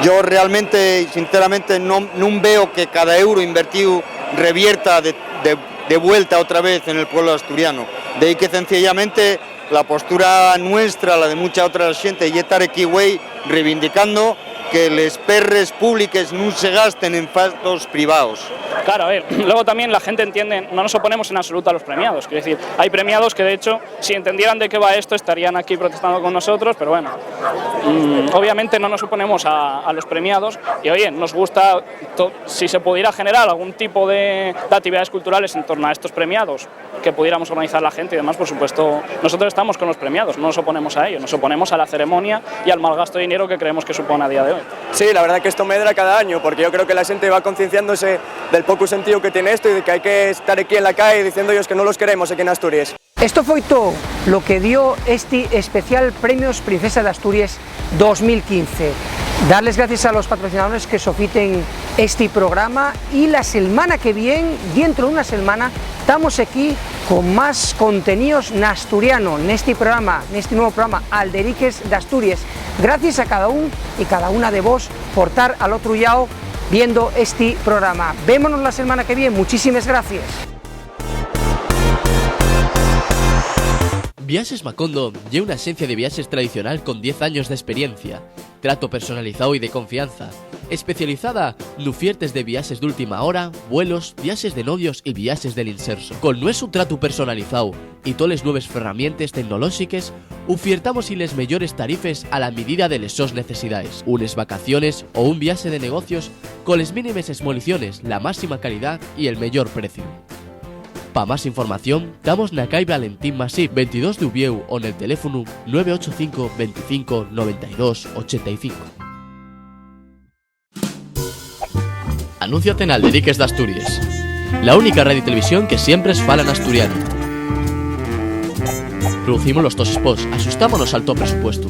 yo realmente, sinceramente, no veo que cada euro invertido revierta de vuelta otra vez en el pueblo asturiano. De ahí que sencillamente la postura nuestra, la de mucha otra gente, y estar aquí, güey, reivindicando que les perres públicas no se gasten en fastos privados. Claro, a ver, luego también la gente entiende, no nos oponemos en absoluto a los premiados, quiero decir, hay premiados que de hecho, si entendieran de qué va esto, estarían aquí protestando con nosotros, pero bueno, obviamente no nos oponemos a los premiados y oye, nos gusta, si se pudiera generar algún tipo de actividades culturales en torno a estos premiados, que pudiéramos organizar la gente y demás, por supuesto, nosotros estamos con los premiados, no nos oponemos a ello, nos oponemos a la ceremonia y al mal gasto de dinero que creemos que supone a día de hoy. Sí, la verdad que esto medra cada año, porque yo creo que la gente va concienciándose del poco sentido que tiene esto y de que hay que estar aquí en la calle diciendo ellos que no los queremos aquí en Asturias. Esto fue todo lo que dio este especial Premios Princesa de Asturias 2015. Darles gracias a los patrocinadores que sofiten este programa y la semana que viene, dentro de una semana, estamos aquí con más contenidos en asturiano, en este nuevo programa Alderiques de Asturias. Gracias a cada uno y cada una de vos por estar al otro lado viendo este programa. Vémonos la semana que viene, muchísimas gracias. Viajes Macondo lleva una esencia de viajes tradicional con 10 años de experiencia, trato personalizado y de confianza, especializada en ofertas de viajes de última hora, vuelos, viajes de novios y viajes del inserso. Con nuestro trato personalizado y todas las nuevas herramientas tecnológicas, ofertamos y les mejores tarifas a la medida de les sos necesidades. Unes vacaciones o un viaje de negocios con las mínimas exmoliciones, la máxima calidad y el mejor precio. Para más información, damos na calle Valentín Masip 22 de Ubieu o en el teléfono 985 25 92 85. Anúnciate en Alderiques de Asturias, la única radio y televisión que siempre es fala en asturiano. Producimos los dos spots, asustámonos al top presupuesto.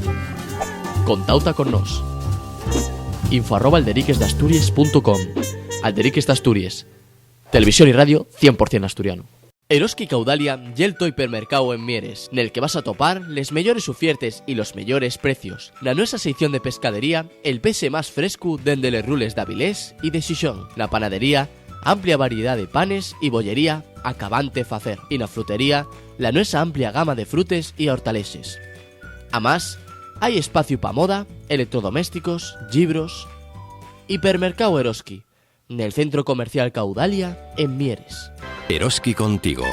Contauta con nos. info@alderiquesdeasturias.com. Alderiques de Asturias. Televisión y radio 100% asturiano. Eroski Caudalia y el hipermercado en Mieres, en el que vas a topar les mejores ofertas y los mejores precios. La nuestra sección de pescadería, el pese más fresco dende les rules de Avilés y de Xixón. La panadería, amplia variedad de panes y bollería acabante facer. Y la frutería, la nuestra amplia gama de frutes y hortaleses. Además, hay espacio para moda, electrodomésticos, libros. Hipermercado Eroski, en el centro comercial Caudalia, en Mieres. Eroski contigo.